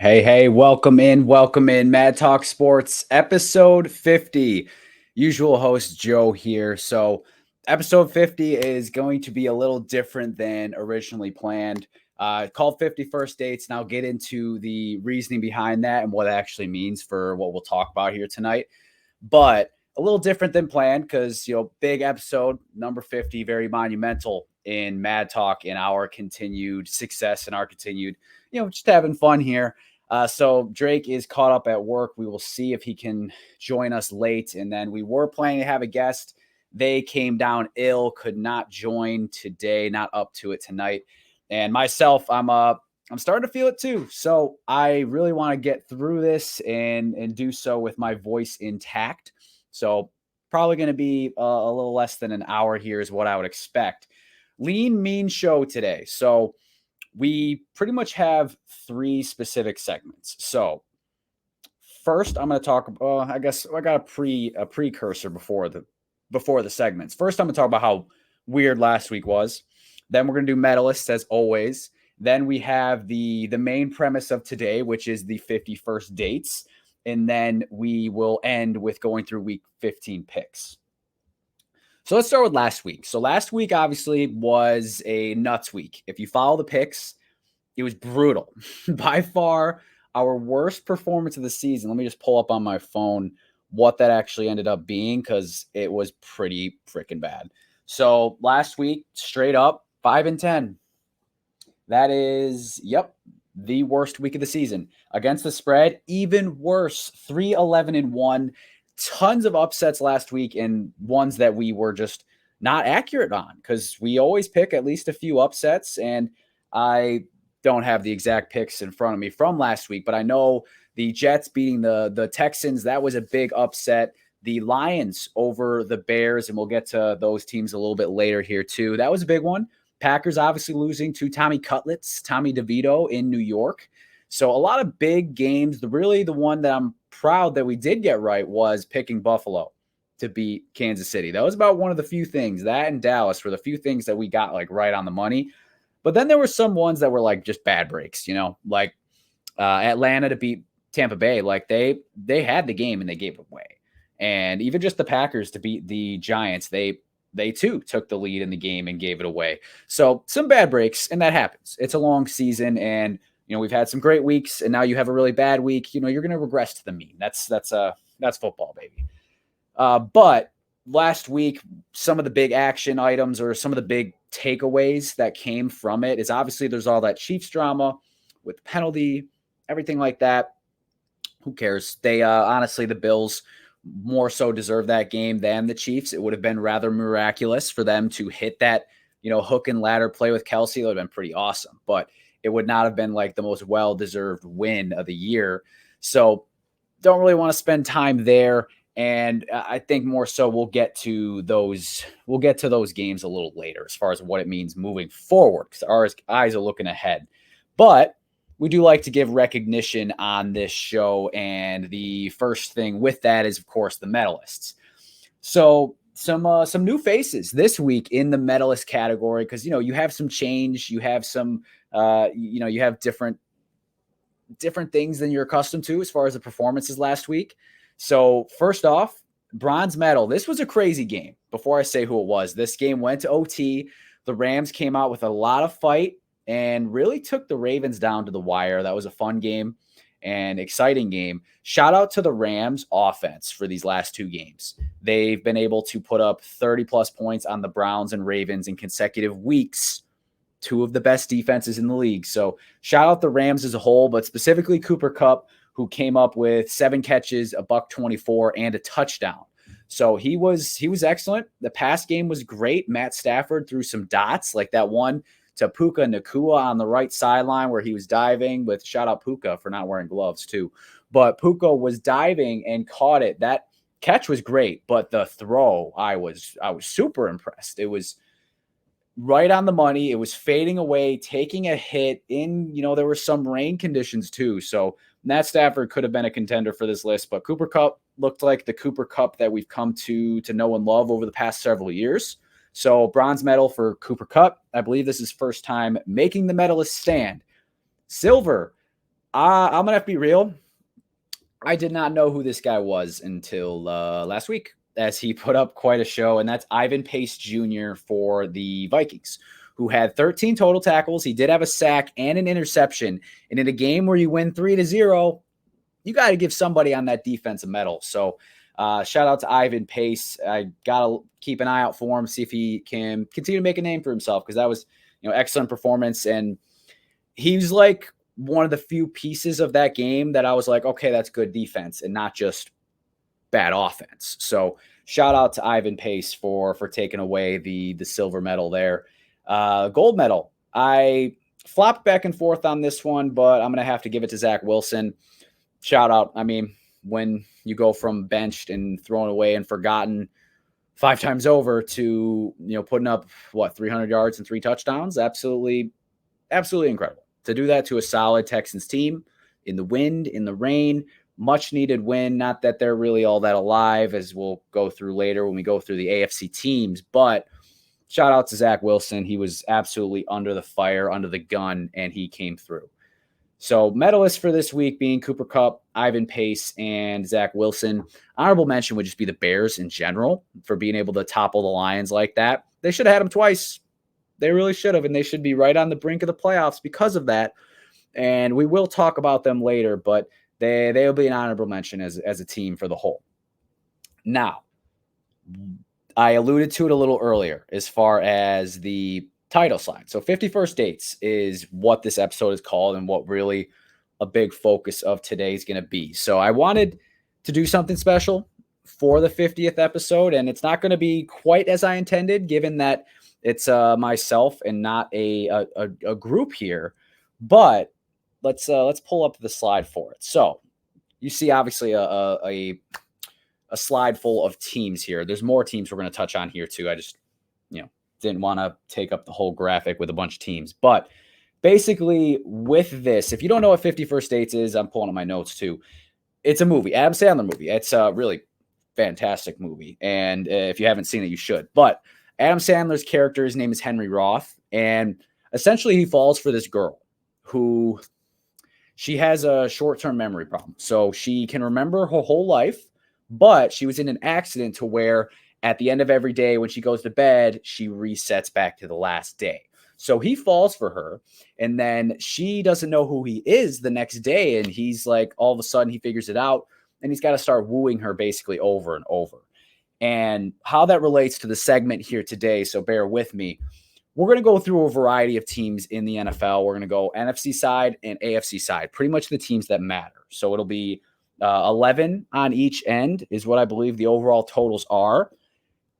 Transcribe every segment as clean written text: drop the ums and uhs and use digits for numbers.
Hey, welcome in. Mad Talk Sports, episode 50. Usual host Joe here. So, episode 50 is going to be a little different than originally planned. Called 50 First Dates, and I'll get into the reasoning behind that and what it actually means for what we'll talk about here tonight. But a little different than planned because, big episode, number 50, very monumental in Mad Talk and our continued success and our continued, just having fun here. So Drake is caught up at work. We will see if he can join us late. And then we were planning to have a guest. They came down ill, could not join today, not up to it tonight. And myself, I'm starting to feel it too. So I really want to get through this and do so with my voice intact. So probably going to be a little less than an hour here is what I would expect. Lean Mean show today. So we pretty much have three specific segments. So first, I'm going to talk. I guess I got a precursor before the segments. First, I'm going to talk about how weird last week was. Then we're going to do medalists as always. Then we have the main premise of today, which is the 51st dates, and then we will end with going through week 15 picks. So let's start with last week. So last week obviously was a nuts week. If you follow the picks, it was brutal. By far our worst performance of the season. Let me just pull up on my phone what that actually ended up being because it was pretty freaking bad. So last week, straight up 5-10. That is, the worst week of the season. Against the spread, even worse, 3-11-1. Tons of upsets last week and ones that we were just not accurate on because we always pick at least a few upsets. And I don't have the exact picks in front of me from last week, but I know the Jets beating the Texans, that was a big upset. The Lions over the Bears, and we'll get to those teams a little bit later here too. That was a big one. Packers obviously losing to Tommy DeVito in New York. So a lot of big games. The one that I'm proud that we did get right was picking Buffalo to beat Kansas City. That was about one of the few things. That and Dallas were the few things that we got like right on the money. But then there were some ones that were like just bad breaks, like Atlanta to beat Tampa Bay. Like they had the game and they gave it away. And even just the Packers to beat the Giants, they too took the lead in the game and gave it away. So some bad breaks, and that happens. It's a long season, and we've had some great weeks, and now you have a really bad week. You're going to regress to the mean. That's football, baby. But last week, some of the big action items or some of the big takeaways that came from it is obviously there's all that Chiefs drama with penalty, everything like that. Who cares? They honestly, the Bills more so deserve that game than the Chiefs. It would have been rather miraculous for them to hit that, hook and ladder play with Kelsey. It would have been pretty awesome, but it would not have been like the most well-deserved win of the year. So don't really want to spend time there. And I think more so we'll get to those games a little later as far as what it means moving forward because our eyes are looking ahead. But we do like to give recognition on this show, and the first thing with that is, of course, the medalists. So some new faces this week in the medalist category because you have some change, you have some you have different things than you're accustomed to as far as the performances last week. So first off, bronze medal. This was a crazy game. Before I say who it was, this game went to OT. The Rams came out with a lot of fight and really took the Ravens down to the wire. That was a fun game and exciting game. Shout out to the Rams offense for these last two games. They've been able to put up 30-plus points on the Browns and Ravens in consecutive weeks. Two of the best defenses in the league. So shout out the Rams as a whole, but specifically Cooper Kupp, who came up with 7 catches, $124, and a touchdown. So he was excellent. The pass game was great. Matt Stafford threw some dots like that one to Puka Nacua on the right sideline where he was diving with shout out Puka for not wearing gloves too. But Puka was diving and caught it. That catch was great, but the throw, I was super impressed. It was right on the money. It was fading away, taking a hit in, there were some rain conditions too. So Matt Stafford could have been a contender for this list, but Cooper Kupp looked like the Cooper Kupp that we've come to know and love over the past several years. So bronze medal for Cooper Kupp. I believe this is first time making the medalist stand. Silver, I'm gonna have to be real. I did not know who this guy was until last week, as he put up quite a show, and that's Ivan Pace Jr. for the Vikings, who had 13 total tackles. He did have a sack and an interception, and in a game where you win 3-0, you got to give somebody on that defense a medal. So, shout out to Ivan Pace. I gotta keep an eye out for him, see if he can continue to make a name for himself, because that was excellent performance, and he's like one of the few pieces of that game that I was like, okay, that's good defense and not just bad offense. So shout out to Ivan Pace for taking away the silver medal there. Gold medal. I flopped back and forth on this one, but I'm gonna have to give it to Zach Wilson. Shout out. I mean, when you go from benched and thrown away and forgotten 5 times over to putting up 300 yards and 3 touchdowns, absolutely incredible. To do that to a solid Texans team in the wind, in the rain, much needed win. Not that they're really all that alive, as we'll go through later when we go through the AFC teams, but shout out to Zach Wilson. He was absolutely under the fire, under the gun, and he came through. So medalists for this week being Cooper Kupp, Ivan Pace, and Zach Wilson. Honorable mention would just be the Bears in general for being able to topple the Lions like that. They should have had them twice. They really should have, and they should be right on the brink of the playoffs because of that. And we will talk about them later, but they'll be an honorable mention as a team for the whole. Now, I alluded to it a little earlier as far as the title slide. So 51st Dates is what this episode is called and what really a big focus of today is going to be. So I wanted to do something special for the 50th episode, and it's not going to be quite as I intended, given that it's myself and not a group here. But let's pull up the slide for it. So you see obviously a slide full of teams here. There's more teams we're going to touch on here too. I just didn't want to take up the whole graphic with a bunch of teams. But basically with this, if you don't know what 51st Dates is, I'm pulling up my notes too. It's a movie, Adam Sandler movie. It's a really fantastic movie. And if you haven't seen it, you should. But Adam Sandler's character, his name is Henry Roth. And essentially he falls for this girl who she has a short-term memory problem. So she can remember her whole life, but she was in an accident to where at the end of every day when she goes to bed, she resets back to the last day. So he falls for her, and then she doesn't know who he is the next day. And he's like, all of a sudden he figures it out, and he's got to start wooing her basically over and over. And how that relates to the segment here today, so bear with me. We're going to go through a variety of teams in the NFL. We're going to go NFC side and AFC side, pretty much the teams that matter. So it'll be 11 on each end is what I believe the overall totals are.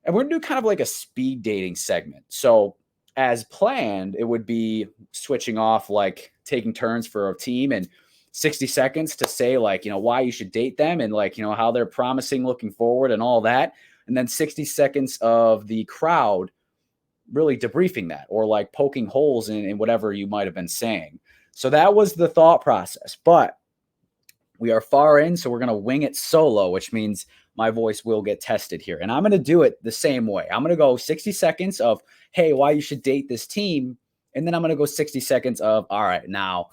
And we're going to do kind of like a speed dating segment. So as planned, it would be switching off, like taking turns for a team and 60 seconds to say like, why you should date them and like, how they're promising looking forward and all that. And then 60 seconds of the crowd really debriefing that or like poking holes in whatever you might have been saying. So that was the thought process, but we are far in. So we're going to wing it solo, which means my voice will get tested here. And I'm going to do it the same way. I'm going to go 60 seconds of, hey, why you should date this team. And then I'm going to go 60 seconds of, all right, now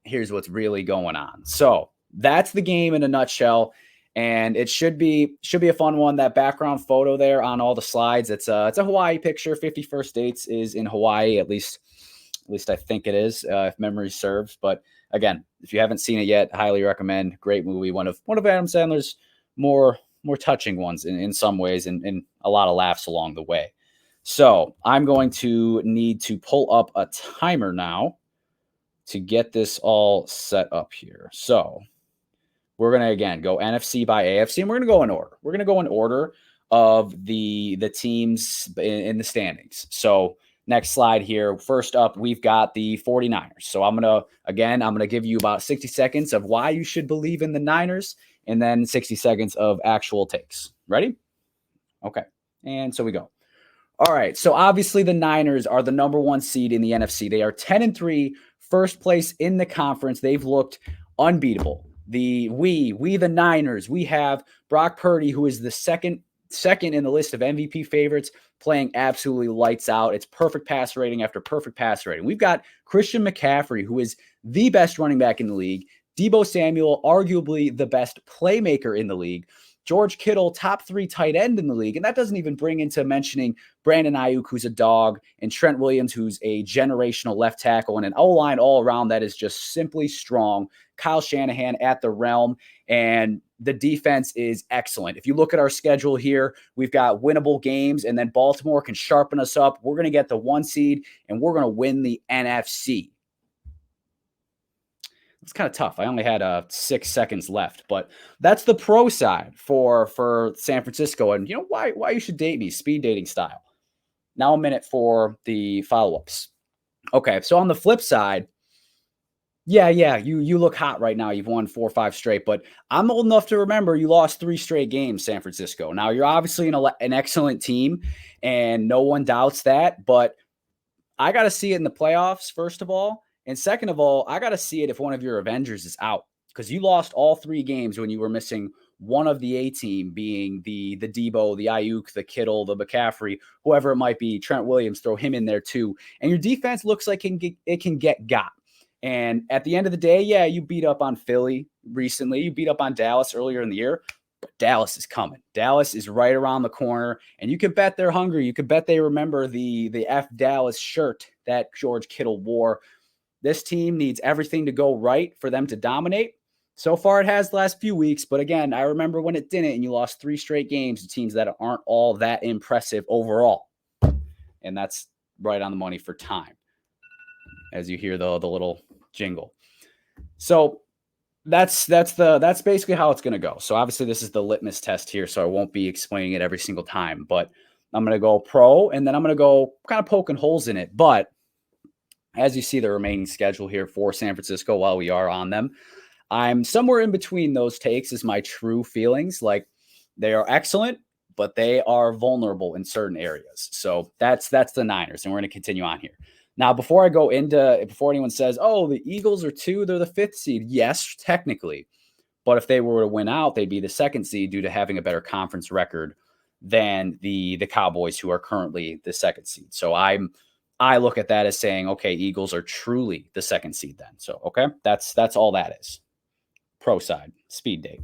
here's what's really going on. So that's the game in a nutshell. And it should be a fun one. That background photo there on all the slides, it's a Hawaii picture. 51st Dates is in Hawaii, at least I think it is, if memory serves. But again, if you haven't seen it yet, highly recommend. Great movie, one of Adam Sandler's more touching ones in some ways, and a lot of laughs along the way. So I'm going to need to pull up a timer now to get this all set up here. So we're going to, again, go NFC by AFC, and we're going to go in order. We're going to go in order of the teams in the standings. So next slide here. First up, we've got the 49ers. So I'm going to give you about 60 seconds of why you should believe in the Niners, and then 60 seconds of actual takes. Ready? Okay. And so we go. All right. So obviously the Niners are the number 1 seed in the NFC. They are 10-3, first place in the conference. They've looked unbeatable. The Niners, we have Brock Purdy, who is the second second in the list of MVP favorites, playing absolutely lights out. It's perfect pass rating after perfect pass rating. We've got Christian McCaffrey, who is the best running back in the league. Deebo Samuel, arguably the best playmaker in the league. George Kittle, top 3 tight end in the league. And that doesn't even bring into mentioning Brandon Ayuk, who's a dog, and Trent Williams, who's a generational left tackle, and an O-line all around that is just simply strong. Kyle Shanahan at the realm, and the defense is excellent. If you look at our schedule here, we've got winnable games, and then Baltimore can sharpen us up. We're going to get the 1 seed, and we're going to win the NFC. It's kind of tough. I only had 6 seconds left, but that's the pro side for San Francisco. And you know why you should date me, speed dating style. Now a minute for the follow-ups. Okay, so on the flip side, yeah, you look hot right now. You've won 4 or 5 straight, but I'm old enough to remember you lost 3 straight games, San Francisco. Now you're obviously an excellent team, and no one doubts that, but I got to see it in the playoffs, first of all. And second of all, I got to see it if one of your Avengers is out, because you lost all 3 games when you were missing one of the A team, being the Deebo, the Ayuk, the Kittle, the McCaffrey, whoever it might be. Trent Williams, throw him in there too. And your defense looks like it can get got. And at the end of the day, yeah, you beat up on Philly recently. You beat up on Dallas earlier in the year. But Dallas is coming. Dallas is right around the corner, and you can bet they're hungry. You can bet they remember the F Dallas shirt that George Kittle wore. This team needs everything to go right for them to dominate. So far, it has the last few weeks. But again, I remember when it didn't, and you lost 3 straight games to teams that aren't all that impressive overall. And that's right on the money for time, as you hear the little jingle. So that's basically how it's going to go. So obviously, this is the litmus test here, so I won't be explaining it every single time. But I'm going to go pro, and then I'm going to go kind of poking holes in it. But as you see the remaining schedule here for San Francisco while we are on them, I'm somewhere in between those takes is my true feelings. Like, they are excellent, but they are vulnerable in certain areas. So that's the Niners, and we're going to continue on here. Now, before anyone says, oh, the Eagles are 2, they're the 5th seed. Yes, technically. But if they were to win out, they'd be the 2nd seed due to having a better conference record than the Cowboys, who are currently the 2nd seed. So I look at that as saying, okay, Eagles are truly the 2nd seed then. So, okay, that's all that is. Pro side, speed date.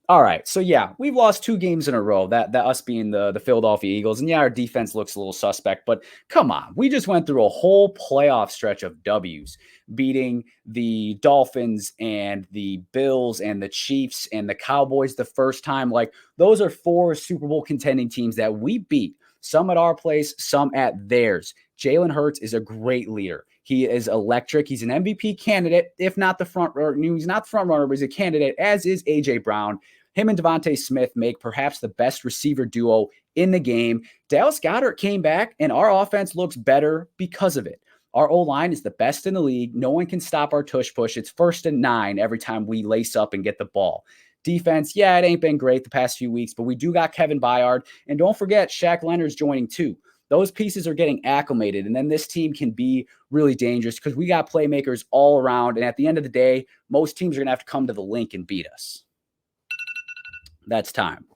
All right, so yeah, we've lost 2 games in a row, that us being the Philadelphia Eagles. And yeah, our defense looks a little suspect, but come on. We just went through a whole playoff stretch of W's, beating the Dolphins and the Bills and the Chiefs and the Cowboys the first time. Like, those are 4 Super Bowl contending teams that we beat. Some at our place, some at theirs. Jalen Hurts is a great leader. He is electric. He's an MVP candidate, if not the front runner. He's not the front runner, but he's a candidate, as is A.J. Brown. Him and Devontae Smith make perhaps the best receiver duo in the game. Dallas Goedert came back, and our offense looks better because of it. Our O-line is the best in the league. No one can stop our tush push. It's 1st and 9 every time we lace up and get the ball. Defense, yeah, it ain't been great the past few weeks, but we do got Kevin Byard. And don't forget, Shaq Leonard's joining too. Those pieces are getting acclimated, and then this team can be really dangerous because we got playmakers all around. And at the end of the day, most teams are going to have to come to the link and beat us. That's time.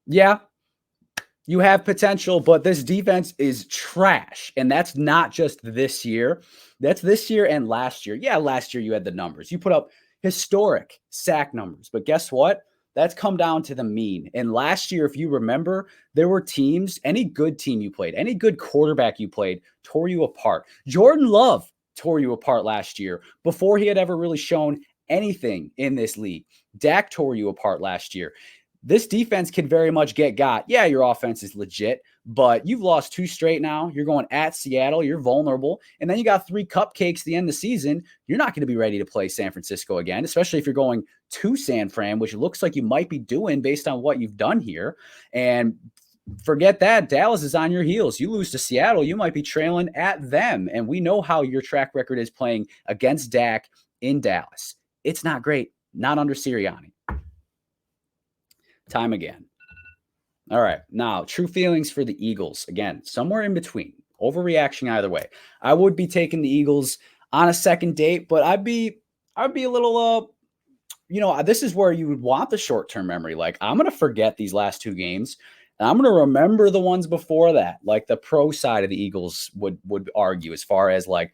Yeah, you have potential, but this defense is trash. And that's not just this year. That's this year and last year. Yeah, last year you had the numbers. You put up historic sack numbers. But guess what? That's come down to the mean. And last year, if you remember, there were teams, any good team you played, any good quarterback you played, tore you apart. Jordan Love tore you apart last year before he had ever really shown anything in this league. Dak tore you apart last year. This defense can very much get got. Yeah, your offense is legit, but you've lost 2 straight now. You're going at Seattle. You're vulnerable. And then you got 3 cupcakes at the end of the season. You're not going to be ready to play San Francisco again, especially if you're going to San Fran, which it looks like you might be doing based on what you've done here. And forget that. Dallas is on your heels. You lose to Seattle, you might be trailing at them. And we know how your track record is playing against Dak in Dallas. It's not great. Not under Sirianni. Time again. All right. Now, true feelings for the Eagles. Again, somewhere in between. Overreaction either way. I would be taking the Eagles on a second date, but I'd be a little this is where you would want the short-term memory. Like, I'm going to forget these last two games, and I'm going to remember the ones before that. Like the pro side of the Eagles would argue as far as like,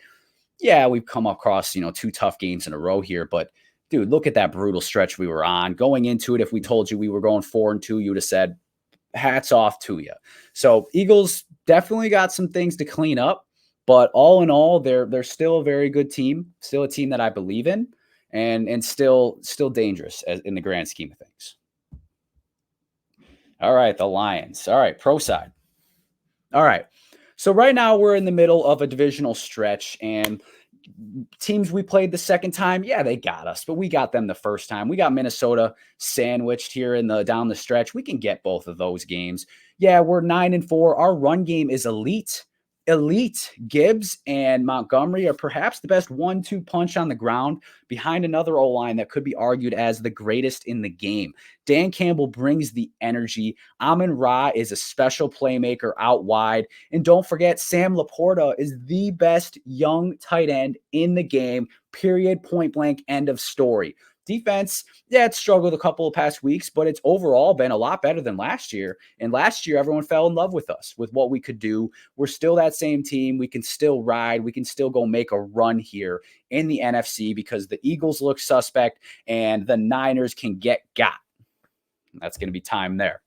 yeah, we've come across, two tough games in a row here, but dude, look at that brutal stretch we were on. Going into it, if we told you we were going 4-2, you would have said, hats off to you. So Eagles definitely got some things to clean up, but all in all, they're still a very good team, still a team that I believe in, and still dangerous in the grand scheme of things. All right, the Lions. All right, pro side. All right. So right now we're in the middle of a divisional stretch, and teams we played the second time, yeah, they got us, but we got them the first time. We got Minnesota sandwiched here down the stretch. We can get both of those games. Yeah, we're 9-4. Our run game is elite. Gibbs and Montgomery are perhaps the best 1-2 punch on the ground behind another O-line that could be argued as the greatest in the game. Dan Campbell brings the energy. Amon-Ra is a special playmaker out wide. And don't forget, Sam Laporta is the best young tight end in the game, period, point blank, end of story. Defense, yeah, it's struggled a couple of past weeks, but it's overall been a lot better than last year. And last year, everyone fell in love with us, with what we could do. We're still that same team. We can still ride. We can still go make a run here in the NFC because the Eagles look suspect and the Niners can get got. That's going to be time there.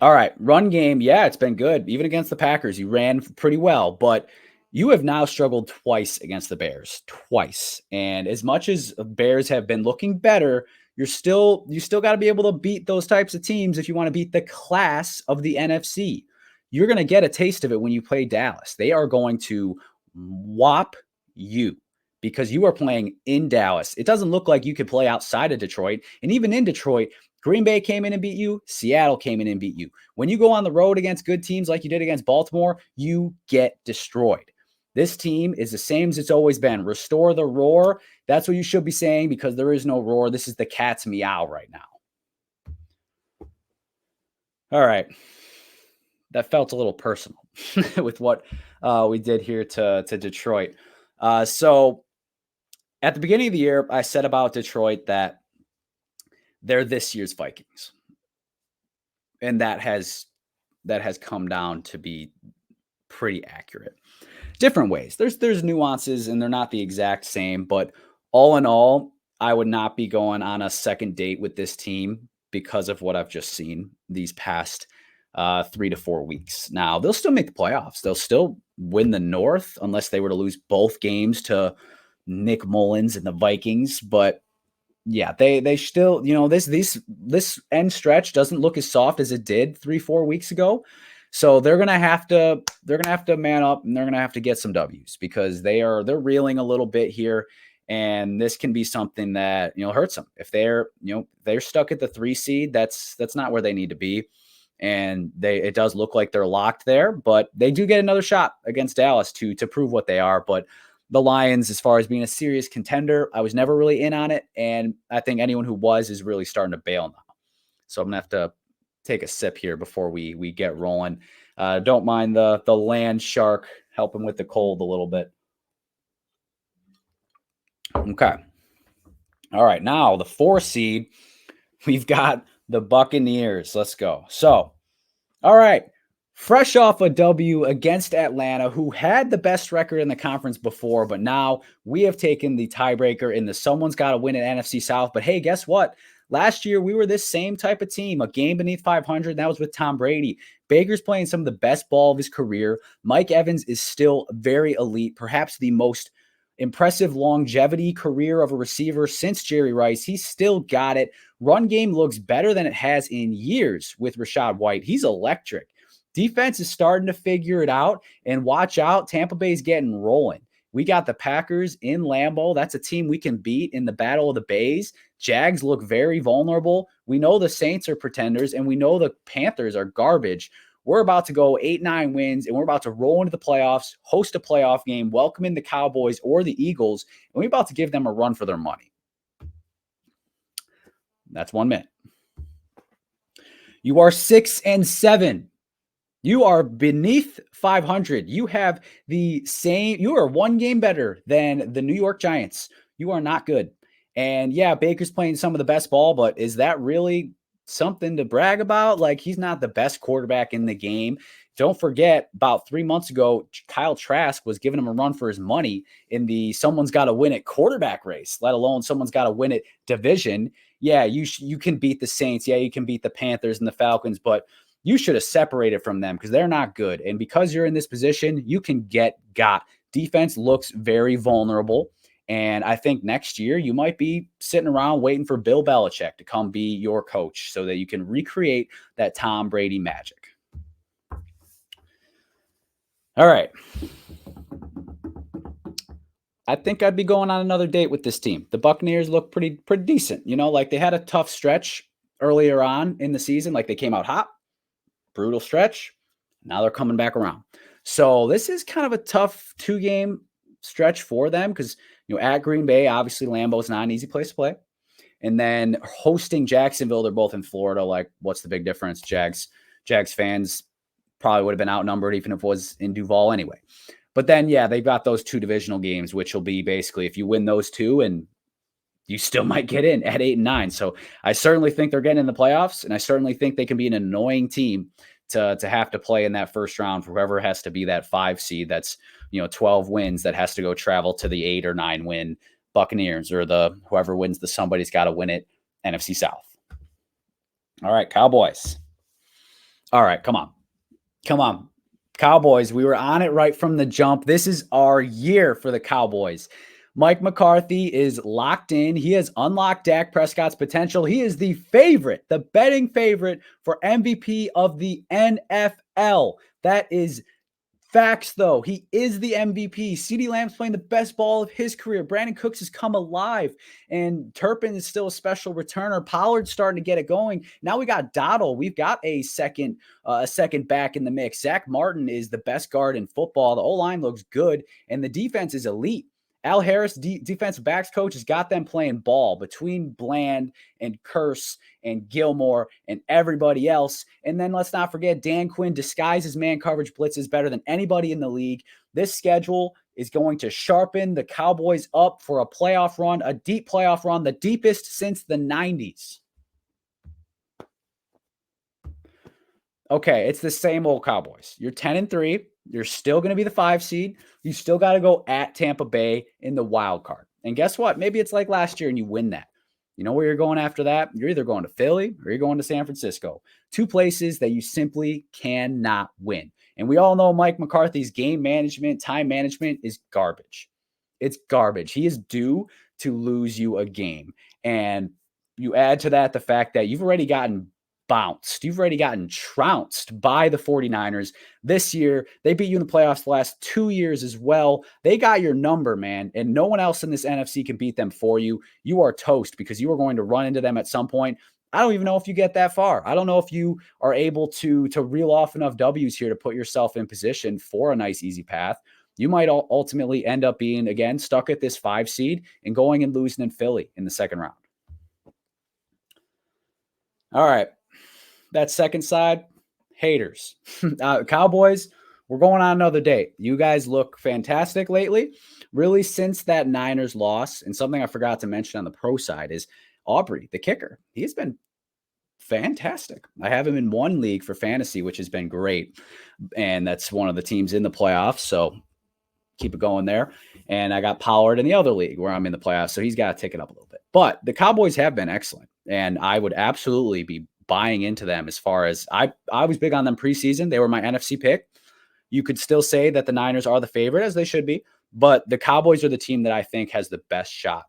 All right, run game, yeah, it's been good. Even against the Packers, you ran pretty well, but you have now struggled twice against the Bears, twice. And as much as Bears have been looking better, you still got to be able to beat those types of teams if you want to beat the class of the NFC. You're going to get a taste of it when you play Dallas. They are going to whop you because you are playing in Dallas. It doesn't look like you could play outside of Detroit. And even in Detroit, Green Bay came in and beat you. Seattle came in and beat you. When you go on the road against good teams like you did against Baltimore, you get destroyed. This team is the same as it's always been. Restore the roar. That's what you should be saying because there is no roar. This is the cat's meow right now. All right. That felt a little personal with what we did here to Detroit. So at the beginning of the year, I said about Detroit that they're this year's Vikings. And that has come down to be pretty accurate. Different ways. There's nuances and they're not the exact same, but all in all, I would not be going on a second date with this team because of what I've just seen these past 3 to 4 weeks. Now, they'll still make the playoffs. They'll still win the North unless they were to lose both games to Nick Mullins and the Vikings, but yeah, they still, this end stretch doesn't look as soft as it did 3-4 weeks ago. So they're gonna have to man up and they're gonna have to get some W's because they're reeling a little bit here, and this can be something that hurts them if they're stuck at the 3 seed. That's not where they need to be, and it does look like they're locked there, but they do get another shot against Dallas to prove what they are. But the Lions, as far as being a serious contender, I was never really in on it, and I think anyone who was is really starting to bail now. So I'm gonna have to take a sip here before we get rolling. Don't mind the land shark helping with the cold a little bit. Okay. All right. Now the 4 seed, we've got the Buccaneers. Let's go. So, all right. Fresh off a W against Atlanta, who had the best record in the conference before, but now we have taken the tiebreaker in the someone's got to win at NFC South. But hey, guess what? Last year, we were this same type of team, a game beneath 500. That was with Tom Brady. Baker's playing some of the best ball of his career. Mike Evans is still very elite, perhaps the most impressive longevity career of a receiver since Jerry Rice. He's still got it. Run game looks better than it has in years with Rachaad White. He's electric. Defense is starting to figure it out, and watch out, Tampa Bay's getting rolling. We got the Packers in Lambeau. That's a team we can beat in the Battle of the Bays. Jags look very vulnerable. We know the Saints are pretenders, and we know the Panthers are garbage. We're about to go 8-9 wins, and we're about to roll into the playoffs, host a playoff game, welcome in the Cowboys or the Eagles, and we're about to give them a run for their money. That's 1 minute. You are 6-7. You are beneath 500. You have the same. You are 1 game better than the New York Giants. You are not good. And yeah, Baker's playing some of the best ball, but is that really something to brag about? Like, he's not the best quarterback in the game. Don't forget, about 3 months ago, Kyle Trask was giving him a run for his money in the someone's got to win it quarterback race, let alone someone's got to win it division. Yeah, you can beat the Saints. Yeah, you can beat the Panthers and the Falcons, but you should have separated from them because they're not good. And because you're in this position, you can get got. Defense looks very vulnerable. And I think next year you might be sitting around waiting for Bill Belichick to come be your coach so that you can recreate that Tom Brady magic. All right. I think I'd be going on another date with this team. The Buccaneers look pretty decent. Like they had a tough stretch earlier on in the season. Like they came out hot, brutal stretch. Now they're coming back around. So this is kind of a tough 2-game stretch for them because, at Green Bay, obviously Lambeau's not an easy place to play. And then hosting Jacksonville, they're both in Florida. Like, what's the big difference? Jags fans probably would have been outnumbered even if it was in Duval anyway. But then, yeah, they've got those 2 divisional games, which will be basically if you win those 2 and you still might get in at 8-9. So I certainly think they're getting in the playoffs, and I certainly think they can be an annoying team to have to play in that first round for whoever has to be that 5 seed. That's 12 wins that has to go travel to the 8 or 9 win Buccaneers, or the whoever wins the somebody's got to win it NFC South. All right, Cowboys. All right, come on. Cowboys, we were on it right from the jump. This is our year for the Cowboys. Mike McCarthy is locked in. He has unlocked Dak Prescott's potential. He is the favorite, the betting favorite for MVP of the NFL. That is facts, though. He is the MVP. CeeDee Lamb's playing the best ball of his career. Brandon Cooks has come alive, and Turpin is still a special returner. Pollard's starting to get it going. Now we got Dottle. We've got a second back in the mix. Zach Martin is the best guard in football. The O-line looks good, and the defense is elite. Al Harris, defensive backs coach, has got them playing ball between Bland and Curse and Gilmore and everybody else. And then let's not forget, Dan Quinn disguises man coverage blitzes better than anybody in the league. This schedule is going to sharpen the Cowboys up for a playoff run, a deep playoff run, the deepest since the 90s. Okay, it's the same old Cowboys. You're 10-3. You're still going to be the 5 seed. You still got to go at Tampa Bay in the wild card. And guess what? Maybe it's like last year and you win that. You know where you're going after that? You're either going to Philly or you're going to San Francisco. 2 places that you simply cannot win. And we all know Mike McCarthy's game management, time management is garbage. It's garbage. He is due to lose you a game. And you add to that the fact that you've already gotten bounced. You've already gotten trounced by the 49ers this year. They beat you in the playoffs the last 2 years as well. They got your number, man, and no one else in this NFC can beat them for you. You are toast because you are going to run into them at some point. I don't even know if you get that far. I don't know if you are able to reel off enough W's here to put yourself in position for a nice, easy path. You might ultimately end up being, again, stuck at this 5 seed and going and losing in Philly in the second round. All right. That second side, haters. Cowboys, we're going on another date. You guys look fantastic lately. Really, since that Niners loss, and something I forgot to mention on the pro side is Aubrey, the kicker. He's been fantastic. I have him in one league for fantasy, which has been great. And that's one of the teams in the playoffs. So keep it going there. And I got Pollard in the other league where I'm in the playoffs. So he's got to take it up a little bit. But the Cowboys have been excellent. And I would absolutely be buying into them as far as I was big on them preseason. They were my NFC pick. You could still say that the Niners are the favorite, as they should be, but the Cowboys are the team that I think has the best shot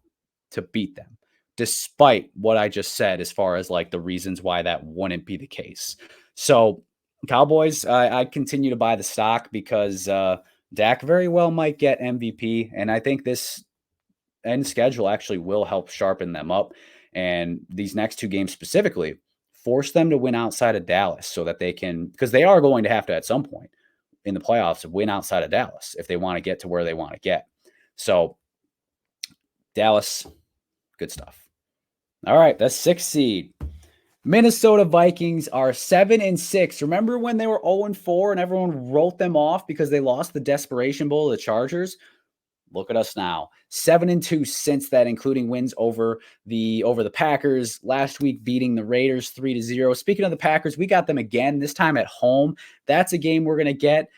to beat them, despite what I just said as far as like the reasons why that wouldn't be the case. So Cowboys, I continue to buy the stock because Dak very well might get MVP, and I think this end schedule actually will help sharpen them up. And these next 2 games specifically, force them to win outside of Dallas so that they can, because they are going to have to at some point in the playoffs win outside of Dallas if they want to get to where they want to get. So Dallas, good stuff. All right, that's 6 seed. Minnesota Vikings are 7-6. Remember when they were 0-4 and everyone wrote them off because they lost the Desperation Bowl to the Chargers? Look at us now. 7-2 since that, including wins over the Packers last week, beating the Raiders 3-0. Speaking of the Packers, we got them again, this time at home. That's a game we're going to get.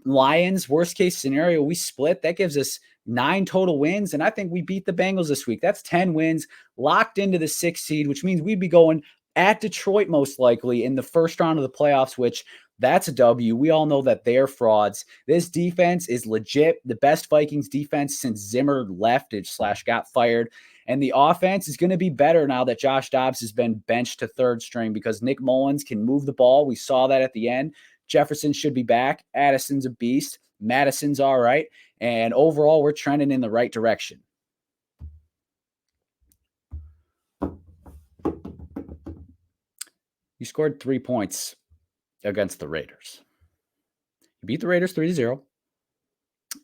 Lions, worst case scenario, we split. That gives us 9 total wins, and I think we beat the Bengals this week. That's 10 wins, locked into the 6th seed, which means we'd be going at Detroit most likely in the first round of the playoffs, which that's a W. We all know that they're frauds. This defense is legit. The best Vikings defense since Zimmer left / got fired. And the offense is going to be better now that Josh Dobbs has been benched to 3rd string because Nick Mullins can move the ball. We saw that at the end. Jefferson should be back. Addison's a beast. Madison's all right. And overall, we're trending in the right direction. You scored 3 points against the Raiders. You beat the Raiders 3-0.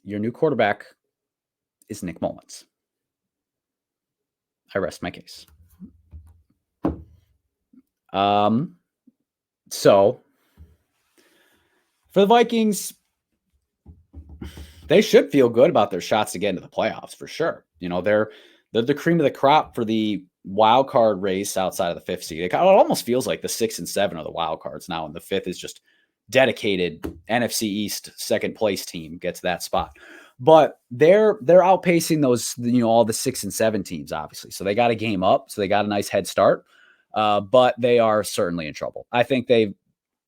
Your new quarterback is Nick Mullins. I rest my case. So for the Vikings, they should feel good about their shots to get into the playoffs for sure. You know, they're the cream of the crop for the wild card race outside of the 5th seed. It almost feels like the 6 and 7 are the wild cards now, and the 5th is just dedicated NFC East 2nd place team gets that spot. But they're outpacing those, all the 6 and 7 teams, obviously. So they got a game up, so they got a nice head start. But they are certainly in trouble. I think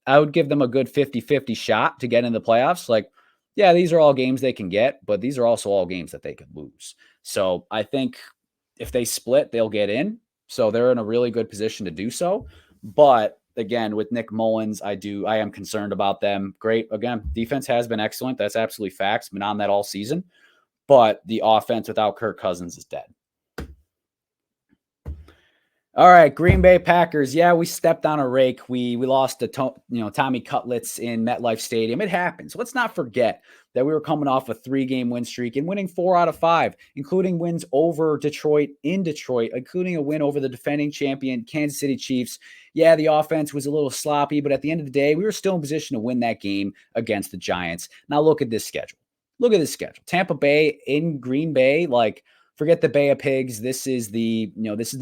I would give them a good 50-50 shot to get in the playoffs. Like, yeah, these are all games they can get, but these are also all games that they could lose. So I think if they split, they'll get in. So they're in a really good position to do so. But again, with Nick Mullins, I am concerned about them. Great. Again, defense has been excellent. That's absolutely facts. Been on that all season. But the offense without Kirk Cousins is dead. All right, Green Bay Packers. Yeah, we stepped on a rake. We lost to Tommy Cutlets in MetLife Stadium. It happens. Let's not forget that we were coming off a 3-game win streak and winning 4 out of 5, including wins over Detroit in Detroit, including a win over the defending champion Kansas City Chiefs. Yeah, the offense was a little sloppy, but at the end of the day, we were still in position to win that game against the Giants. Now look at this schedule. Look at this schedule. Tampa Bay in Green Bay, forget the Bay of Pigs. This is the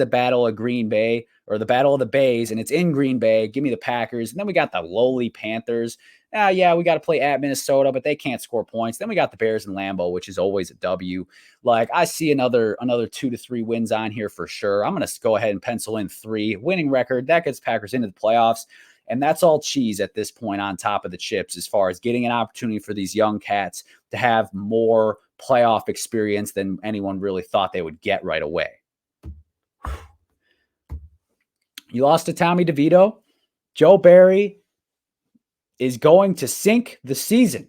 Battle of Green Bay, or the Battle of the Bays, and it's in Green Bay. Give me the Packers. And then we got the lowly Panthers. Yeah, we got to play at Minnesota, but they can't score points. Then we got the Bears in Lambeau, which is always a W. I see another 2 to 3 wins on here for sure. I'm going to go ahead and pencil in 3. Winning record, that gets Packers into the playoffs. And that's all cheese at this point on top of the chips as far as getting an opportunity for these young cats to have more playoff experience than anyone really thought they would get right away. You lost to Tommy DeVito. Joe Barry is going to sink the season.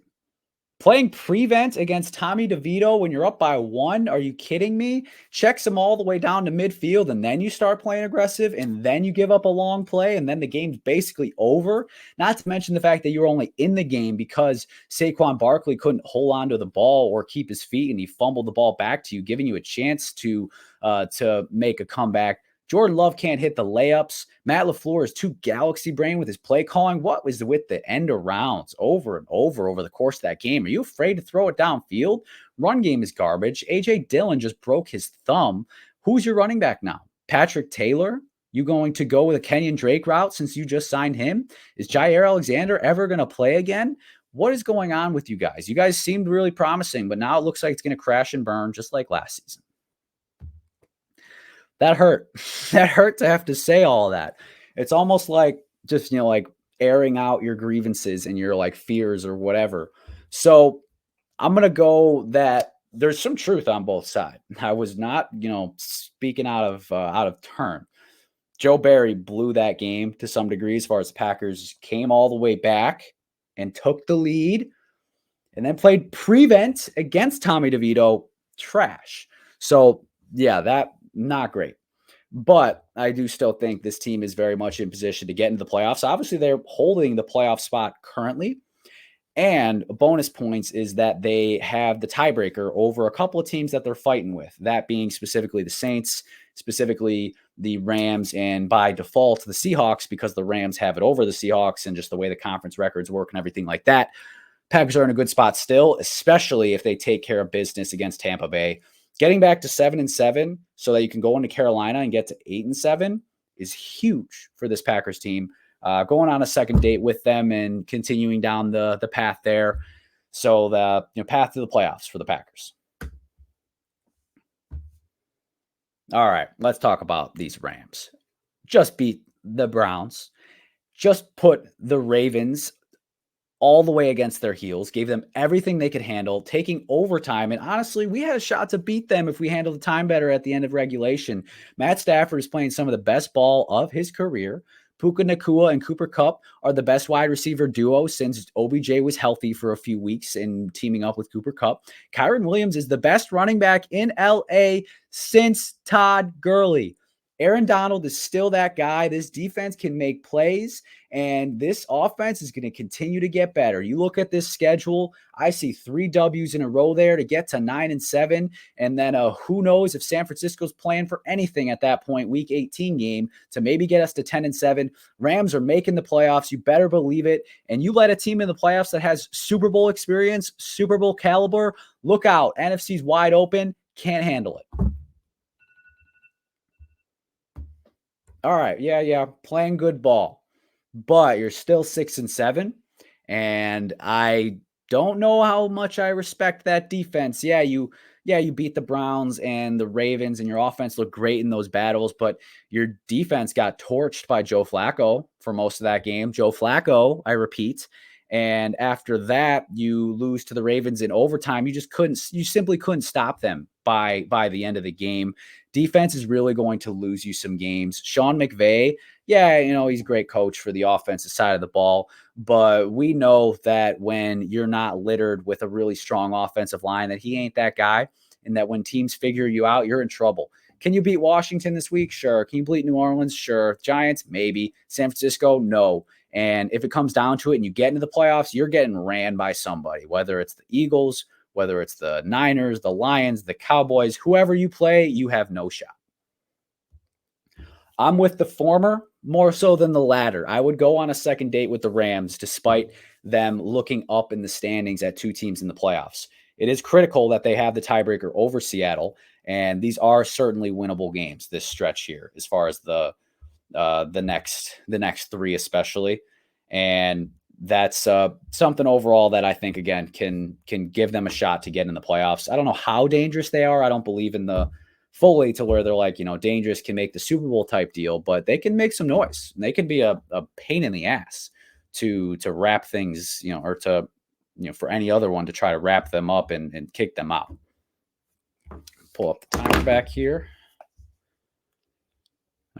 Playing prevent against Tommy DeVito when you're up by 1? Are you kidding me? Checks him all the way down to midfield, and then you start playing aggressive, and then you give up a long play, and then the game's basically over. Not to mention the fact that you were only in the game because Saquon Barkley couldn't hold on to the ball or keep his feet, and he fumbled the ball back to you, giving you a chance to make a comeback. Jordan Love can't hit the layups. Matt LaFleur is too galaxy brain with his play calling. What was with the end arounds over and over the course of that game? Are you afraid to throw it downfield? Run game is garbage. A.J. Dillon just broke his thumb. Who's your running back now? Patrick Taylor? You going to go with a Kenyon Drake route since you just signed him? Is Jair Alexander ever going to play again? What is going on with you guys? You guys seemed really promising, but now it looks like it's going to crash and burn just like last season. That hurt. That hurt to have to say all of that. It's almost like just, airing out your grievances and your fears or whatever. So I'm going to go that there's some truth on both sides. I was not, speaking out of turn. Joe Barry blew that game to some degree as far as the Packers came all the way back and took the lead and then played prevent against Tommy DeVito. Trash. So yeah, that not great. But I do still think this team is very much in position to get into the playoffs. Obviously, they're holding the playoff spot currently. And bonus points is that they have the tiebreaker over a couple of teams that they're fighting with, that being specifically the Saints, specifically the Rams, and by default, the Seahawks, because the Rams have it over the Seahawks and just the way the conference records work and everything like that. Packers are in a good spot still, especially if they take care of business against Tampa Bay. Getting back to 7-7 so that you can go into Carolina and get to 8-7 is huge for this Packers team. Going on a second date with them and continuing down the path there. So the path to the playoffs for the Packers. All right, let's talk about these Rams. Just beat the Browns. Just put the Ravens all the way against their heels, gave them everything they could handle, taking overtime. And honestly, we had a shot to beat them if we handled the time better at the end of regulation. Matt Stafford is playing some of the best ball of his career. Puka Nacua and Cooper Kupp are the best wide receiver duo since OBJ was healthy for a few weeks and teaming up with Cooper Kupp. Kyron Williams is the best running back in LA since Todd Gurley. Aaron Donald is still that guy. This defense can make plays, and this offense is going to continue to get better. You look at this schedule, I see 3 W's in a row there to get to 9-7, and then who knows if San Francisco's playing for anything at that point, week 18 game, to maybe get us to 10-7. Rams are making the playoffs. You better believe it, and you let a team in the playoffs that has Super Bowl experience, Super Bowl caliber, look out. NFC's wide open, can't handle it. All right, yeah, playing good ball, but you're still 6-7, and I don't know how much I respect that defense. Yeah, you beat the Browns and the Ravens, and your offense looked great in those battles, but your defense got torched by Joe Flacco for most of that game. Joe Flacco, I repeat. And after that, you lose to the Ravens in overtime. You simply couldn't stop them by the end of the game. Defense is really going to lose you some games. Sean McVay, he's a great coach for the offensive side of the ball, but we know that when you're not littered with a really strong offensive line, that he ain't that guy, and that when teams figure you out, you're in trouble. Can you beat Washington this week? Sure. Can you beat New Orleans? Sure. Giants? Maybe. San Francisco? No. And if it comes down to it and you get into the playoffs, you're getting ran by somebody, whether it's the Eagles, whether it's the Niners, the Lions, the Cowboys, whoever you play, you have no shot. I'm with the former more so than the latter. I would go on a second date with the Rams despite them looking up in the standings at 2 teams in the playoffs. It is critical that they have the tiebreaker over Seattle, and these are certainly winnable games this stretch here as far as the next 3 especially. And that's something overall that I think, again, can give them a shot to get in the playoffs. I don't know how dangerous they are. I don't believe in the fully to where they're like, dangerous, can make the Super Bowl type deal, but they can make some noise. They can be a pain in the ass to wrap things, or to, for any other one to try to wrap them up and kick them out. Pull up the timer back here.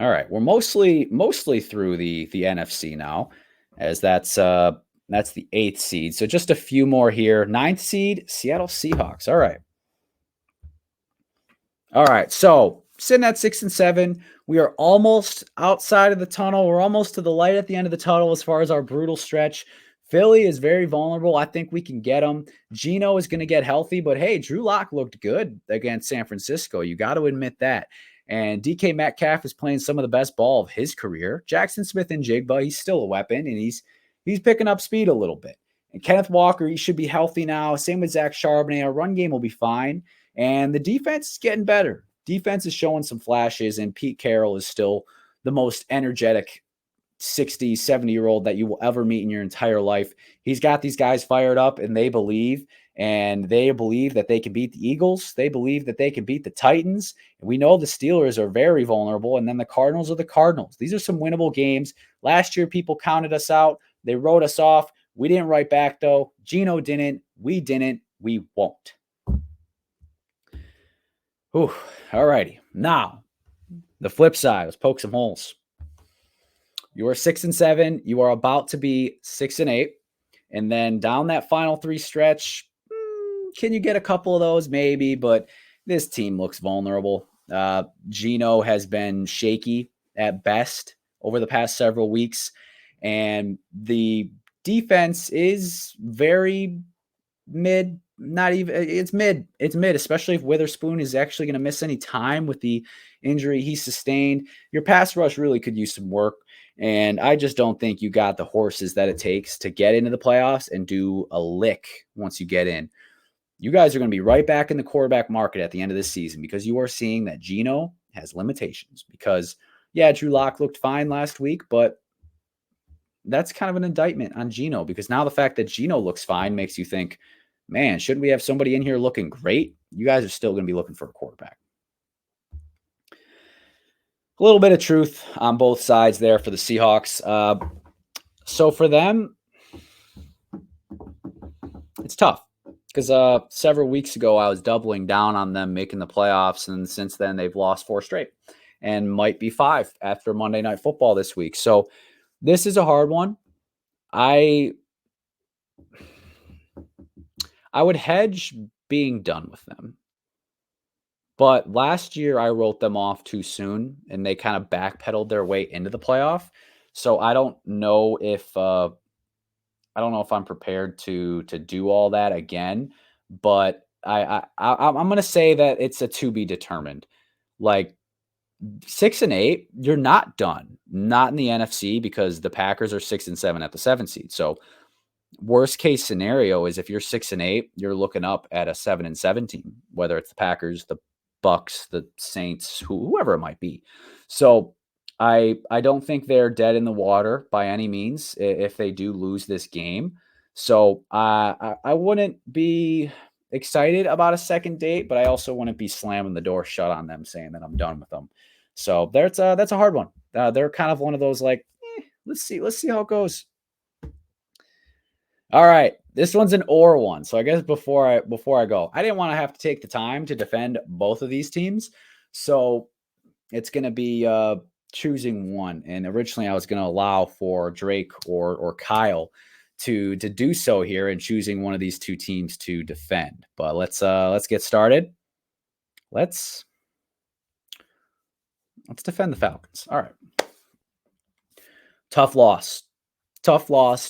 All right, we're mostly through the NFC now, as that's the 8th seed. So just a few more here. 9th seed, Seattle Seahawks. All right. So sitting at 6-7, we are almost outside of the tunnel. We're almost to the light at the end of the tunnel as far as our brutal stretch. Philly is very vulnerable. I think we can get them. Geno is going to get healthy, but hey, Drew Lock looked good against San Francisco. You got to admit that. And DK Metcalf is playing some of the best ball of his career. Jackson Smith-Njigba, he's still a weapon, and he's picking up speed a little bit. And Kenneth Walker, he should be healthy now. Same with Zach Charbonnet. Our run game will be fine. And the defense is getting better. Defense is showing some flashes, and Pete Carroll is still the most energetic 60, 70-year-old that you will ever meet in your entire life. He's got these guys fired up, and they believe that they can beat the Eagles. They believe that they can beat the Titans. And we know the Steelers are very vulnerable, and then the Cardinals are the Cardinals. These are some winnable games. Last year, people counted us out. They wrote us off. We didn't write back, though. Geno didn't. We didn't. We won't. All righty. Now, the flip side. Let's poke some holes. You are 6-7. You are about to be 6-8. And then down that final 3 stretch, can you get a couple of those? Maybe, but this team looks vulnerable. Geno has been shaky at best over the past several weeks. And the defense is very mid. It's mid, especially if Witherspoon is actually going to miss any time with the injury he sustained. Your pass rush really could use some work. And I just don't think you got the horses that it takes to get into the playoffs and do a lick once you get in. You guys are going to be right back in the quarterback market at the end of this season because you are seeing that Geno has limitations. Because, yeah, Drew Lock looked fine last week, but that's kind of an indictment on Geno because now the fact that Geno looks fine makes you think, man, shouldn't we have somebody in here looking great? You guys are still going to be looking for a quarterback. A little bit of truth on both sides there for the Seahawks. So for them, it's tough because several weeks ago I was doubling down on them making the playoffs, and since then they've lost 4 straight and might be 5 after Monday Night Football this week. So this is a hard one. I would hedge being done with them. But last year I wrote them off too soon and they kind of backpedaled their way into the playoff. So I don't know if I'm prepared to do all that again, but I'm going to say that it's a to be determined. Like 6-8, you're not done. Not in the NFC because the Packers are 6-7 at the 7 seed. So worst case scenario is if you're 6-8, you're looking up at a 7-7 team, whether it's the Packers, the Bucks, the Saints, whoever it might be. So I don't think they're dead in the water by any means if they do lose this game. So I wouldn't be excited about a second date, but I also wouldn't be slamming the door shut on them saying that I'm done with them. So that's a hard one. They're kind of one of those like, let's see how it goes. All right, this one's an or one. So I guess before I go, I didn't want to have to take the time to defend both of these teams. So it's going to be choosing one. And originally I was going to allow for Drake or Kyle to do so here and choosing one of these two teams to defend. But let's get started. Let's defend the Falcons. All right. Tough loss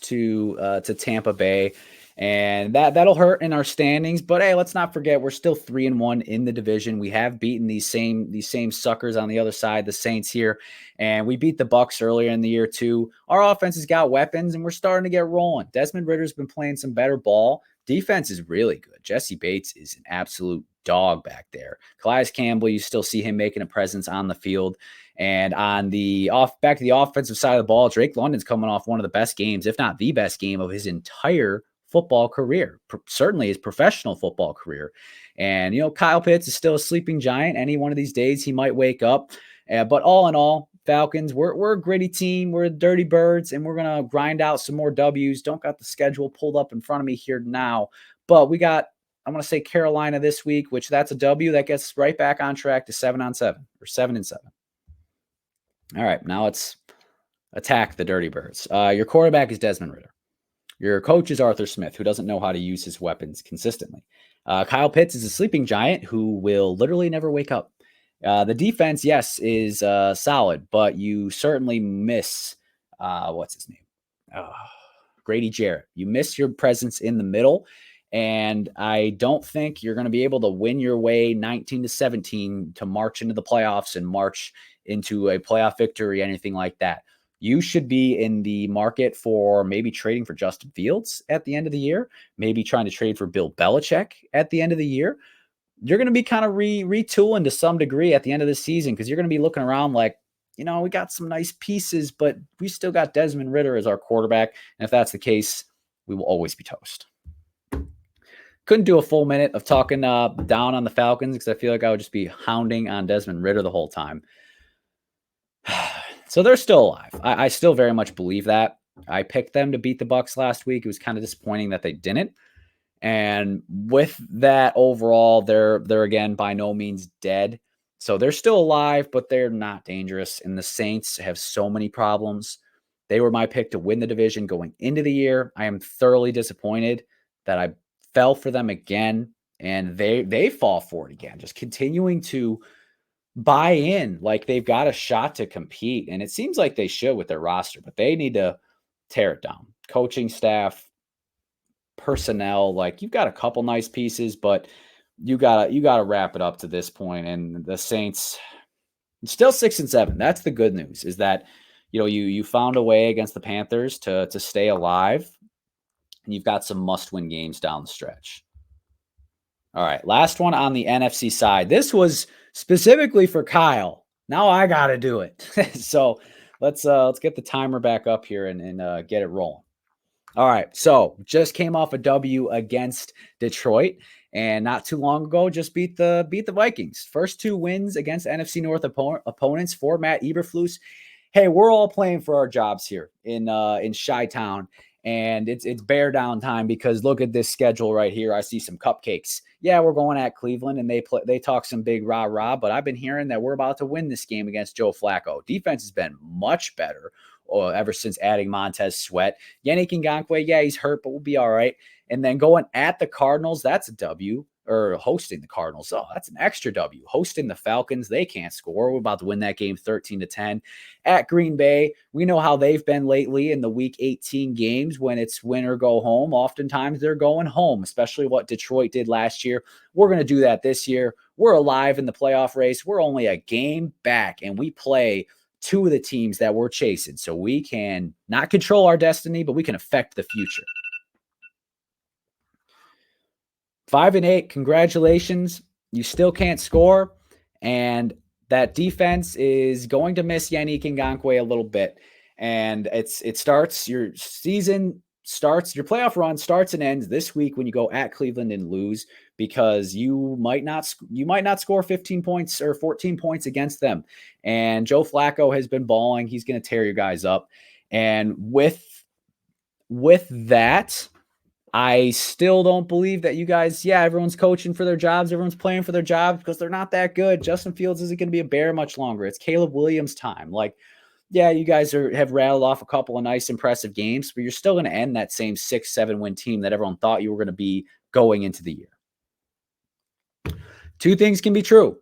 to Tampa Bay, and that'll hurt in our standings. But hey, let's not forget we're still 3-1 in the division. We have beaten these same suckers on the other side, the Saints here, and we beat the Bucks earlier in the year too. Our offense has got weapons, and we're starting to get rolling. Desmond Ritter's been playing some better ball. Defense is really good. Jesse Bates is an absolute dog back there. Calais Campbell, you still see him making a presence on the field. And on the back to the offensive side of the ball, Drake London's coming off one of the best games, if not the best game of his entire football career, certainly his professional football career. And, Kyle Pitts is still a sleeping giant. Any one of these days he might wake up. But all in all, Falcons, we're a gritty team. We're dirty birds, and we're going to grind out some more W's. Don't got the schedule pulled up in front of me here now. But we got, I want to say Carolina this week, which that's a W that gets us right back on track to 7-7 or 7-7. All right, now let's attack the Dirty Birds. Your quarterback is Desmond Ridder. Your coach is Arthur Smith, who doesn't know how to use his weapons consistently. Kyle Pitts is a sleeping giant who will literally never wake up. The defense, yes, is solid, but you certainly miss, what's his name? Grady Jarrett. You miss your presence in the middle, and I don't think you're going to be able to win your way 19-17 to march into the playoffs and march into a playoff victory, anything like that. You should be in the market for maybe trading for Justin Fields at the end of the year, maybe trying to trade for Bill Belichick at the end of the year. You're going to be kind of retooling to some degree at the end of the season because you're going to be looking around like, we got some nice pieces, but we still got Desmond Ridder as our quarterback. And if that's the case, we will always be toast. Couldn't do a full minute of talking down on the Falcons because I feel like I would just be hounding on Desmond Ridder the whole time. So they're still alive. I still very much believe that. I picked them to beat the Bucks last week. It was kind of disappointing that they didn't. And with that overall, they're again by no means dead. So they're still alive, but they're not dangerous. And the Saints have so many problems. They were my pick to win the division going into the year. I am thoroughly disappointed that I fell for them again, and they fall for it again, just continuing to buy in like they've got a shot to compete. And it seems like they should with their roster, but they need to tear it down. Coaching staff, personnel, like you've got a couple nice pieces, but you gotta wrap it up to this point. And the Saints still 6-7. That's the good news, is that you found a way against the Panthers to stay alive, and you've got some must-win games down the stretch. All right, last one on the NFC side. This was specifically for Kyle. Now I got to do it. So let's get the timer back up here and get it rolling. All right, so just came off a W against Detroit, and not too long ago just beat the Vikings. First two wins against NFC North opponents for Matt Eberflus. Hey, we're all playing for our jobs here in Chi-Town, and it's bear down time because look at this schedule right here. I see some cupcakes. Yeah, we're going at Cleveland, and they talk some big rah-rah, but I've been hearing that we're about to win this game against Joe Flacco. Defense has been much better ever since adding Montez Sweat. Yannick Ngakoue, yeah, he's hurt, but we'll be all right. And then going at the Cardinals, that's a W. Or hosting the Cardinals. Oh, that's an extra W. Hosting the Falcons, they can't score. We're about to win that game 13-10. At Green Bay, we know how they've been lately in the Week 18 games when it's win or go home. Oftentimes they're going home, especially what Detroit did last year. We're going to do that this year. We're alive in the playoff race. We're only a game back, and we play two of the teams that we're chasing. So we can not control our destiny, but we can affect the future. 5-8, congratulations. You still can't score, and that defense is going to miss Yannick Ngakoue a little bit. And it starts, your season starts, your playoff run starts and ends this week when you go at Cleveland and lose, because you might not score 15 points or 14 points against them. And Joe Flacco has been balling. He's going to tear you guys up. And with that, I still don't believe that you guys, everyone's coaching for their jobs. Everyone's playing for their jobs because they're not that good. Justin Fields isn't going to be a Bear much longer. It's Caleb Williams' time. Like, yeah, you guys have rattled off a couple of nice, impressive games, but you're still going to end that same 6-7 win team that everyone thought you were going to be going into the year. Two things can be true.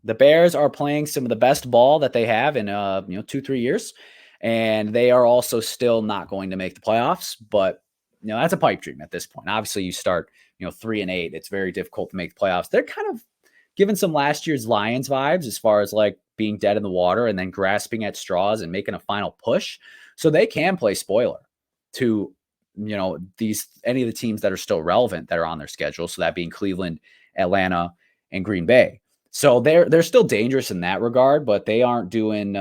The Bears are playing some of the best ball that they have in 2-3 years, and they are also still not going to make the playoffs, but that's a pipe dream at this point. Obviously, you start, 3-8. It's very difficult to make the playoffs. They're kind of giving some last year's Lions vibes as far as like being dead in the water and then grasping at straws and making a final push. So they can play spoiler to, any of the teams that are still relevant that are on their schedule. So that being Cleveland, Atlanta, and Green Bay. So they're still dangerous in that regard, but they aren't doing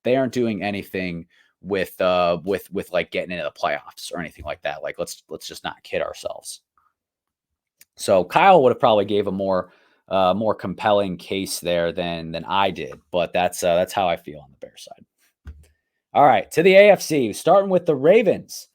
anything with like getting into the playoffs or anything like that. Like, let's just not kid ourselves. So Kyle would have probably gave a more compelling case there than I did, but that's how I feel on the Bears side. All right, to the AFC, starting with the Ravens.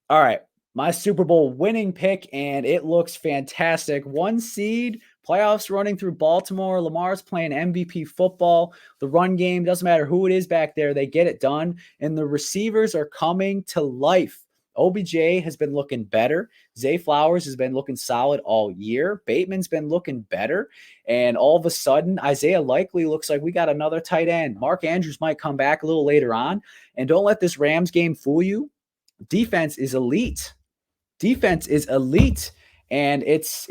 All right, my Super Bowl winning pick, and it looks fantastic. 1 seed, playoffs running through Baltimore. Lamar's playing MVP football. The run game, doesn't matter who it is back there, they get it done. And the receivers are coming to life. OBJ has been looking better. Zay Flowers has been looking solid all year. Bateman's been looking better. And all of a sudden, Isaiah Likely looks like we got another tight end. Mark Andrews might come back a little later on. And don't let this Rams game fool you. Defense is elite. And it's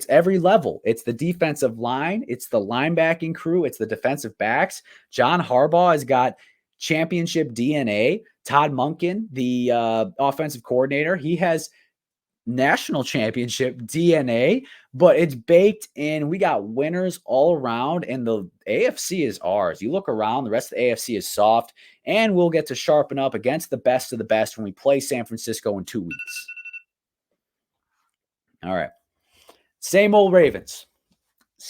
every level. It's the defensive line. It's the linebacking crew. It's the defensive backs. John Harbaugh has got championship DNA. Todd Monken, the offensive coordinator, he has national championship DNA, but it's baked in. We got winners all around, and the AFC is ours. You look around, the rest of the AFC is soft, and we'll get to sharpen up against the best of the best when we play San Francisco in 2 weeks. All right. Same old Ravens.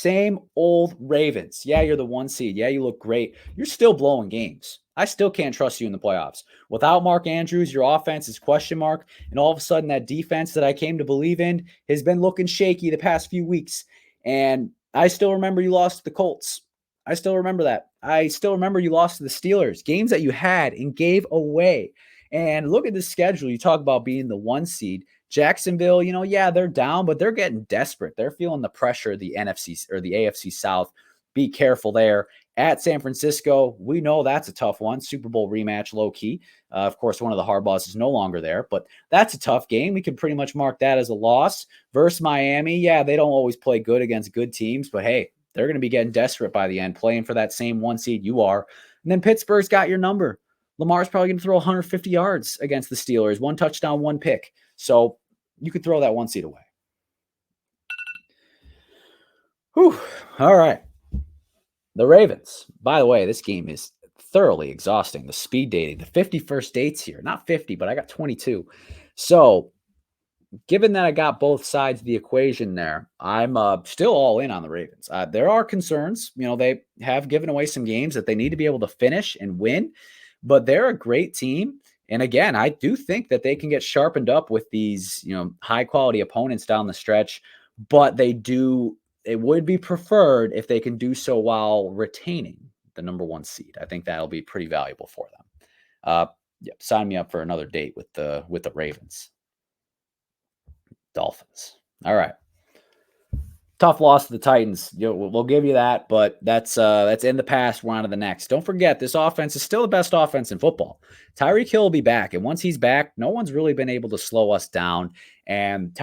Yeah, you're the 1 seed. Yeah, you look great. You're still blowing games. I still can't trust you in the playoffs. Without Mark Andrews, your offense is question mark. And all of a sudden, that defense that I came to believe in has been looking shaky the past few weeks. And I still remember you lost to the Colts. I still remember that. I still remember you lost to the Steelers. Games that you had and gave away. And look at the schedule. You talk about being the 1 seed. Jacksonville, they're down, but they're getting desperate. They're feeling the pressure of the NFC or the AFC South. Be careful there. At San Francisco, we know that's a tough one. Super Bowl rematch, low key. Of course, one of the Harbaughs is no longer there, but that's a tough game. We can pretty much mark that as a loss. Versus Miami, they don't always play good against good teams, but hey, they're going to be getting desperate by the end, playing for that same 1 seed you are. And then Pittsburgh's got your number. Lamar's probably going to throw 150 yards against the Steelers, 1 touchdown, 1 pick. So you could throw that 1 seed away. Whew. All right. The Ravens. By the way, this game is thoroughly exhausting. The speed dating, the 51st dates here. Not 50, but I got 22. So given that I got both sides of the equation there, I'm still all in on the Ravens. There are concerns. They have given away some games that they need to be able to finish and win, but they're a great team. And again, I do think that they can get sharpened up with these, high quality opponents down the stretch, but it would be preferred if they can do so while retaining the number 1 seed. I think that'll be pretty valuable for them. Sign me up for another date with the Ravens. Dolphins. All right. Tough loss to the Titans. We'll give you that, but that's in the past. We're on to the next. Don't forget, this offense is still the best offense in football. Tyreek Hill will be back, and once he's back, no one's really been able to slow us down. And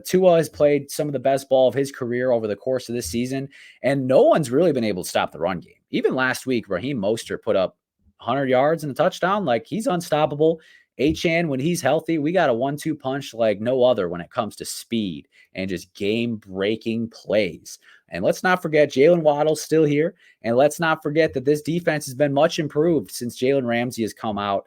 Tua has played some of the best ball of his career over the course of this season, and no one's really been able to stop the run game. Even last week, Raheem Mostert put up 100 yards and a touchdown. Like, he's unstoppable. Achane, when he's healthy, we got a 1-2 punch like no other when it comes to speed and just game-breaking plays. And let's not forget Jalen Waddle's still here. And let's not forget that this defense has been much improved since Jalen Ramsey has come out.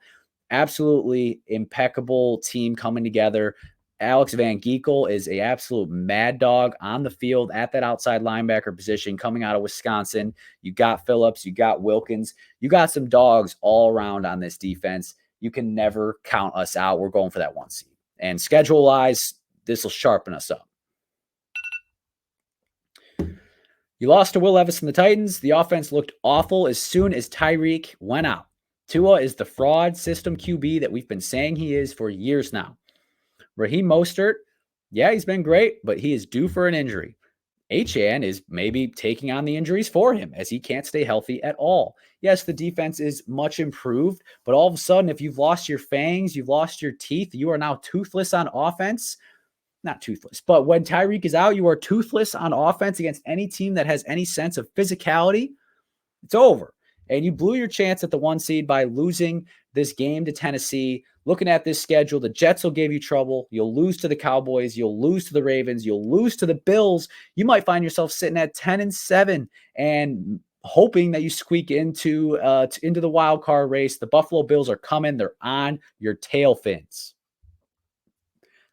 Absolutely impeccable team coming together. Alex Van Ginkel is an absolute mad dog on the field at that outside linebacker position coming out of Wisconsin. You got Phillips, you got Wilkins. You got some dogs all around on this defense. You can never count us out. We're going for that 1 seed. And schedule-wise, this will sharpen us up. You lost to Will Levis and the Titans. The offense looked awful as soon as Tyreek went out. Tua is the fraud system QB that we've been saying he is for years now. Raheem Mostert, yeah, he's been great, but he is due for an injury. Achane is maybe taking on the injuries for him as he can't stay healthy at all. Yes, the defense is much improved, but all of a sudden, if you've lost your fangs, you've lost your teeth, you are now toothless on offense. Not toothless, but when Tyreek is out, you are toothless on offense against any team that has any sense of physicality. It's over. And you blew your chance at the 1 seed by losing this game to Tennessee. Looking at this schedule, the Jets will give you trouble. You'll lose to the Cowboys. You'll lose to the Ravens. You'll lose to the Bills. You might find yourself sitting at 10-7 and hoping that you squeak into the wild card race. The Buffalo Bills are coming. They're on your tail fins.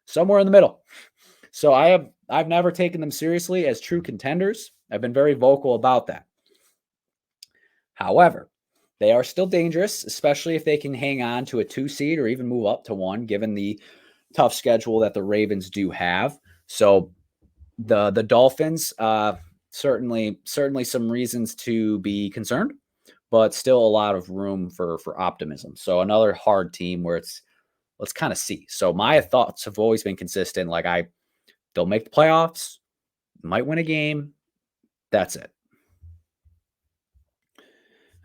Somewhere in the middle. So I've never taken them seriously as true contenders. I've been very vocal about that. However, they are still dangerous, especially if they can hang on to a 2 seed or even move up to 1, given the tough schedule that the Ravens do have. So the Dolphins, certainly some reasons to be concerned, but still a lot of room for optimism. So another hard team where let's kind of see. So my thoughts have always been consistent. Like, they'll make the playoffs, might win a game. That's it.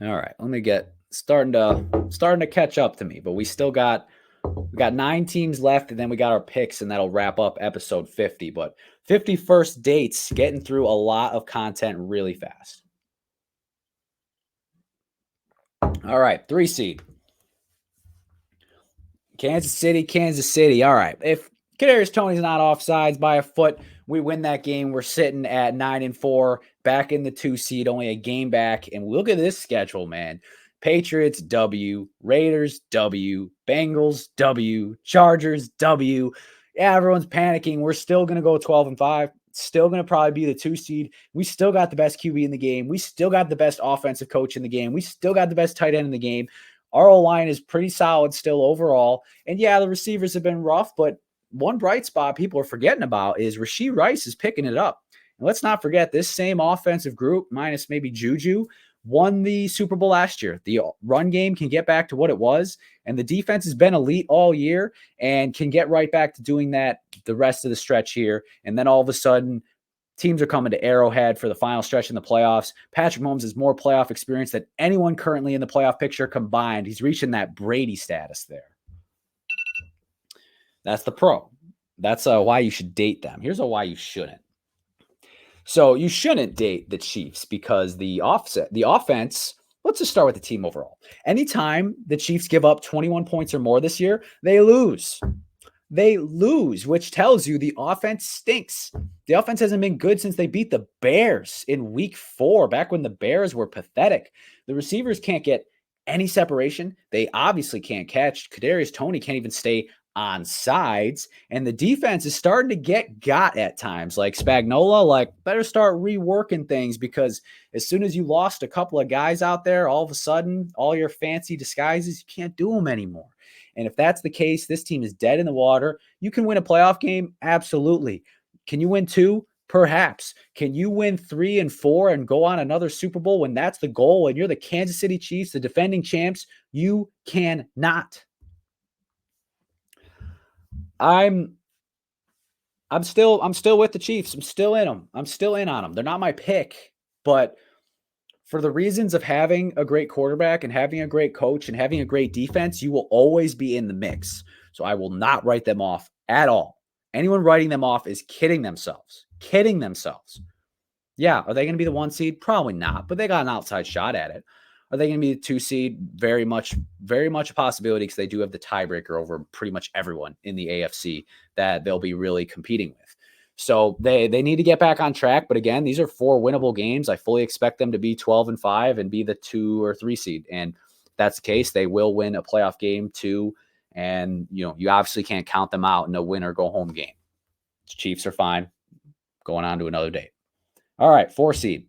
All right, let me get starting to catch up to me, but we got 9 teams left, and then we got our picks, and that'll wrap up episode 50. But 51st dates, getting through a lot of content really fast. All right, 3 seed. Kansas City. All right, if Kadarius Toney's not offsides by a foot, we win that game. We're sitting at 9-4, back in the 2 seed, only a game back. And look at this schedule, man. Patriots, W. Raiders, W. Bengals, W. Chargers, W. Yeah, everyone's panicking. We're still going to go 12-5. Still going to probably be the 2 seed. We still got the best QB in the game. We still got the best offensive coach in the game. We still got the best tight end in the game. Our O-line is pretty solid still overall. And yeah, the receivers have been rough, but one bright spot people are forgetting about is Rashee Rice is picking it up. And let's not forget, this same offensive group, minus maybe Juju, won the Super Bowl last year. The run game can get back to what it was, and the defense has been elite all year and can get right back to doing that the rest of the stretch here. And then all of a sudden, teams are coming to Arrowhead for the final stretch in the playoffs. Patrick Mahomes has more playoff experience than anyone currently in the playoff picture combined. He's reaching that Brady status there. That's the pro. That's why you should date them. Here's why you shouldn't. So you shouldn't date the Chiefs because the offense let's just start with the team overall. Anytime the Chiefs give up 21 points or more this year, they lose. They lose, which tells you the offense stinks. The offense hasn't been good since they beat the Bears in week 4, back when the Bears were pathetic. The receivers can't get any separation. They obviously can't catch. Kadarius Toney can't even stay on sides. And the defense is starting to get got at times. Like Spagnuolo, like, better start reworking things, because as soon as you lost a couple of guys out there, all of a sudden, all your fancy disguises, you can't do them anymore. And if that's the case, this team is dead in the water. You can win a playoff game? Absolutely. Can you win 2? Perhaps. Can you win 3 and 4 and go on another Super Bowl when that's the goal and you're the Kansas City Chiefs, the defending champs? You cannot. I'm still with the Chiefs. I'm still in them. I'm still in on them. They're not my pick, but for the reasons of having a great quarterback and having a great coach and having a great defense, you will always be in the mix. So I will not write them off at all. Anyone writing them off is kidding themselves. Kidding themselves. Yeah, are they going to be the 1 seed? Probably not, but they got an outside shot at it. Are they going to be the 2 seed? Very much a possibility, because they do have the tiebreaker over pretty much everyone in the AFC that they'll be really competing with. So they need to get back on track. But again, these are 4 winnable games. I fully expect them to be 12-5 and be the 2 or 3 seed. And if that's the case, they will win a playoff game too. And, you obviously can't count them out in a win or go home game. The Chiefs are fine. Going on to another date. All right, 4 seed.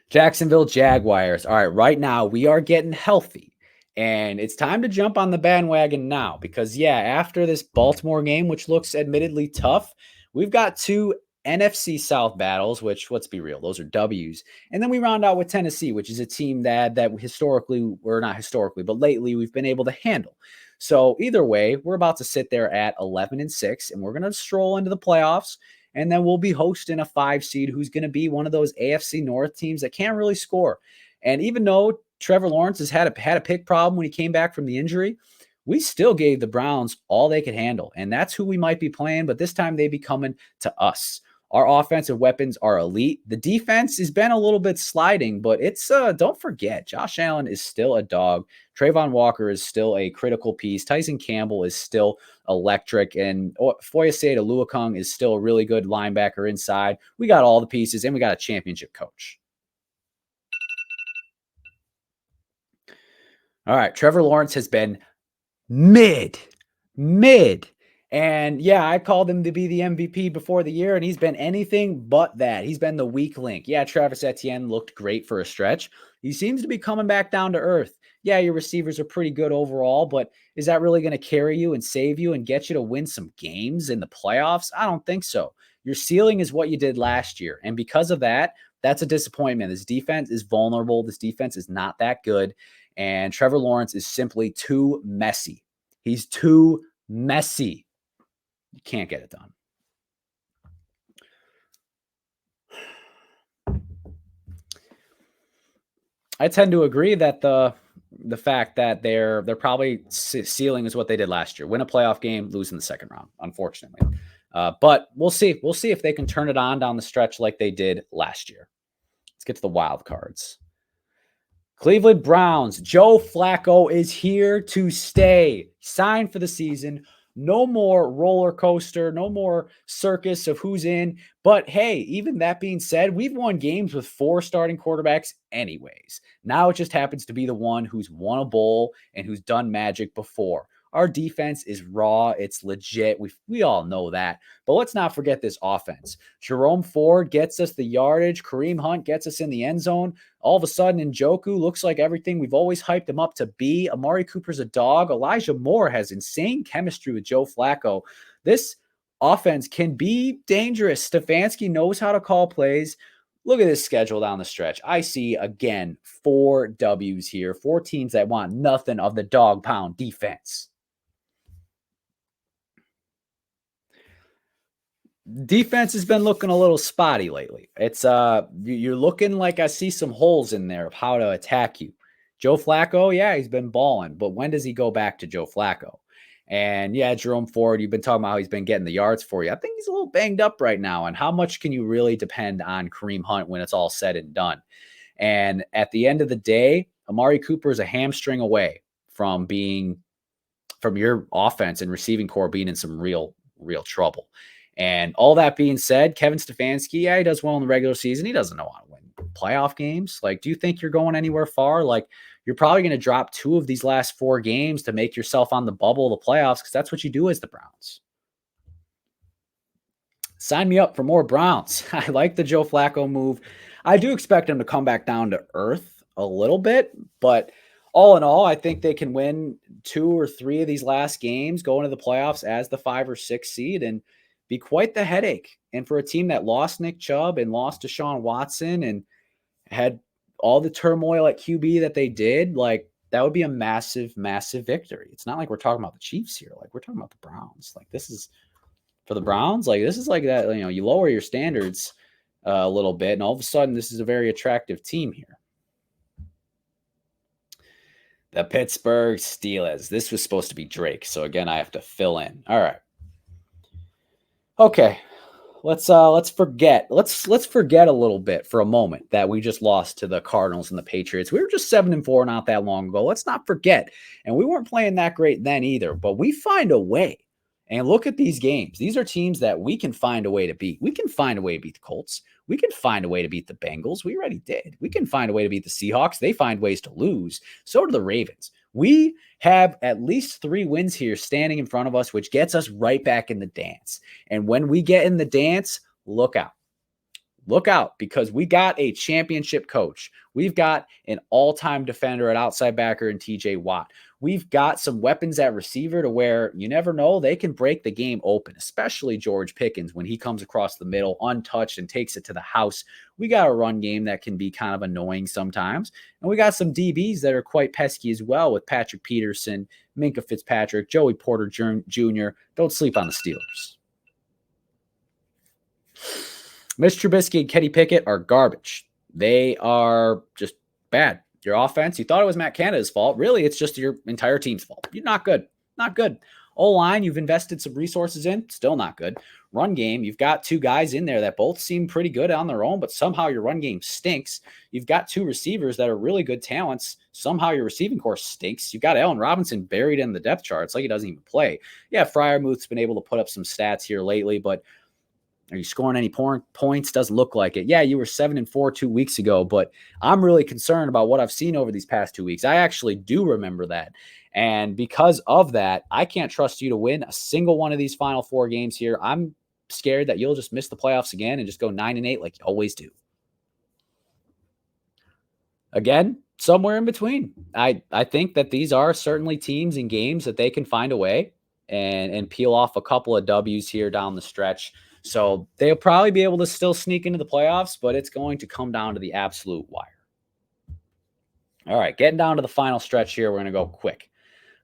Jacksonville Jaguars. All right, right now we are getting healthy. And it's time to jump on the bandwagon now, because, after this Baltimore game, which looks admittedly tough, we've got 2 NFC South battles, which, let's be real, those are W's. And then we round out with Tennessee, which is a team that historically, or not historically, but lately we've been able to handle. So either way, we're about to sit there at 11-6, and we're going to stroll into the playoffs. And then we'll be hosting a 5 seed who's going to be one of those AFC North teams that can't really score. And even though Trevor Lawrence has had a pick problem when he came back from the injury, we still gave the Browns all they could handle. And that's who we might be playing, but this time they be coming to us. Our offensive weapons are elite. The defense has been a little bit sliding, but it's don't forget, Josh Allen is still a dog. Trayvon Walker is still a critical piece. Tyson Campbell is still electric, and Foyesade Oluokun is still a really good linebacker inside. We got all the pieces, and we got a championship coach. All right, Trevor Lawrence has been mid. And I called him to be the MVP before the year, and he's been anything but that. He's been the weak link. Yeah, Travis Etienne looked great for a stretch. He seems to be coming back down to earth. Yeah, your receivers are pretty good overall, but is that really going to carry you and save you and get you to win some games in the playoffs? I don't think so. Your ceiling is what you did last year, and because of that, that's a disappointment. This defense is vulnerable. This defense is not that good, and Trevor Lawrence is simply too messy. He's too messy. You can't get it done. I tend to agree that the fact that they're probably ceiling is what they did last year. Win a playoff game, lose in the second round, unfortunately. But we'll see. We'll see if they can turn it on down the stretch like they did last year. Let's get to the wild cards. Cleveland Browns. Joe Flacco is here to stay. Signed for the season. No more roller coaster, no more circus of who's in. But hey, even that being said, we've won games with 4 starting quarterbacks anyways. Now it just happens to be the one who's won a bowl and who's done magic before. Our defense is raw. It's legit. We all know that. But let's not forget this offense. Jerome Ford gets us the yardage. Kareem Hunt gets us in the end zone. All of a sudden, Njoku looks like everything we've always hyped him up to be. Amari Cooper's a dog. Elijah Moore has insane chemistry with Joe Flacco. This offense can be dangerous. Stefanski knows how to call plays. Look at this schedule down the stretch. I see, again, 4 W's here. 4 teams that want nothing of the dog pound defense. Defense has been looking a little spotty lately. It's you're looking like I see some holes in there of how to attack you. Joe Flacco, he's been balling, but when does he go back to Joe Flacco? And Jerome Ford, you've been talking about how he's been getting the yards for you. I think he's a little banged up right now. And how much can you really depend on Kareem Hunt when it's all said and done? And at the end of the day, Amari Cooper is a hamstring away from your offense and receiving core being in some real trouble. And all that being said, Kevin Stefanski, yeah, he does well in the regular season. He doesn't know how to win playoff games. Like, do you think you're going anywhere far? Like, you're probably going to drop 2 of these last 4 games to make yourself on the bubble of the playoffs, because that's what you do as the Browns. Sign me up for more Browns. I like the Joe Flacco move. I do expect him to come back down to earth a little bit, but all in all, I think they can win 2 or 3 of these last games, go into the playoffs as the 5 or 6 seed, and be quite the headache. And for a team that lost Nick Chubb and lost Deshaun Watson and had all the turmoil at QB that they did, like, that would be a massive, massive victory. It's not like we're talking about the Chiefs here. Like, we're talking about the Browns. Like, this is for the Browns. Like, this is like that, you lower your standards a little bit, and all of a sudden, this is a very attractive team here. The Pittsburgh Steelers. This was supposed to be Drake, so again, I have to fill in. All right. Okay. Let's forget. Let's forget a little bit for a moment that we just lost to the Cardinals and the Patriots. We were just 7-4 not that long ago. Let's not forget. And we weren't playing that great then either, but we find a way. And look at these games. These are teams that we can find a way to beat. We can find a way to beat the Colts. We can find a way to beat the Bengals. We already did. We can find a way to beat the Seahawks. They find ways to lose. So do the Ravens. We have at least 3 wins here standing in front of us, which gets us right back in the dance. And when we get in the dance, look out. Look out, because we got a championship coach. We've got an all-time defender at outside backer in TJ Watt. We've got some weapons at receiver to where you never know, they can break the game open, especially George Pickens when he comes across the middle untouched and takes it to the house. We got a run game that can be kind of annoying sometimes. And we got some DBs that are quite pesky as well with Patrick Peterson, Minka Fitzpatrick, Joey Porter Jr. Don't sleep on the Steelers. Mitch Trubisky and Kenny Pickett are garbage. They are just bad. Your offense, you thought it was Matt Canada's fault. Really, it's just your entire team's fault. You're not good. Not good. O-line, you've invested some resources in. Still not good. Run game, you've got 2 guys in there that both seem pretty good on their own, but somehow your run game stinks. You've got 2 receivers that are really good talents. Somehow your receiving core stinks. You've got Allen Robinson buried in the depth chart. It's like he doesn't even play. Yeah, Freiermuth's been able to put up some stats here lately, but are you scoring any points? Doesn't look like it. Yeah, you were 7-4 2 weeks ago, but I'm really concerned about what I've seen over these past 2 weeks. I actually do remember that. And because of that, I can't trust you to win a single one of these final 4 games here. I'm scared that you'll just miss the playoffs again and just go 9-8 like you always do. Again, somewhere in between. I think that these are certainly teams and games that they can find a way and peel off a couple of W's here down the stretch. So they'll probably be able to still sneak into the playoffs, but it's going to come down to the absolute wire. All right, getting down to the final stretch here. We're going to go quick.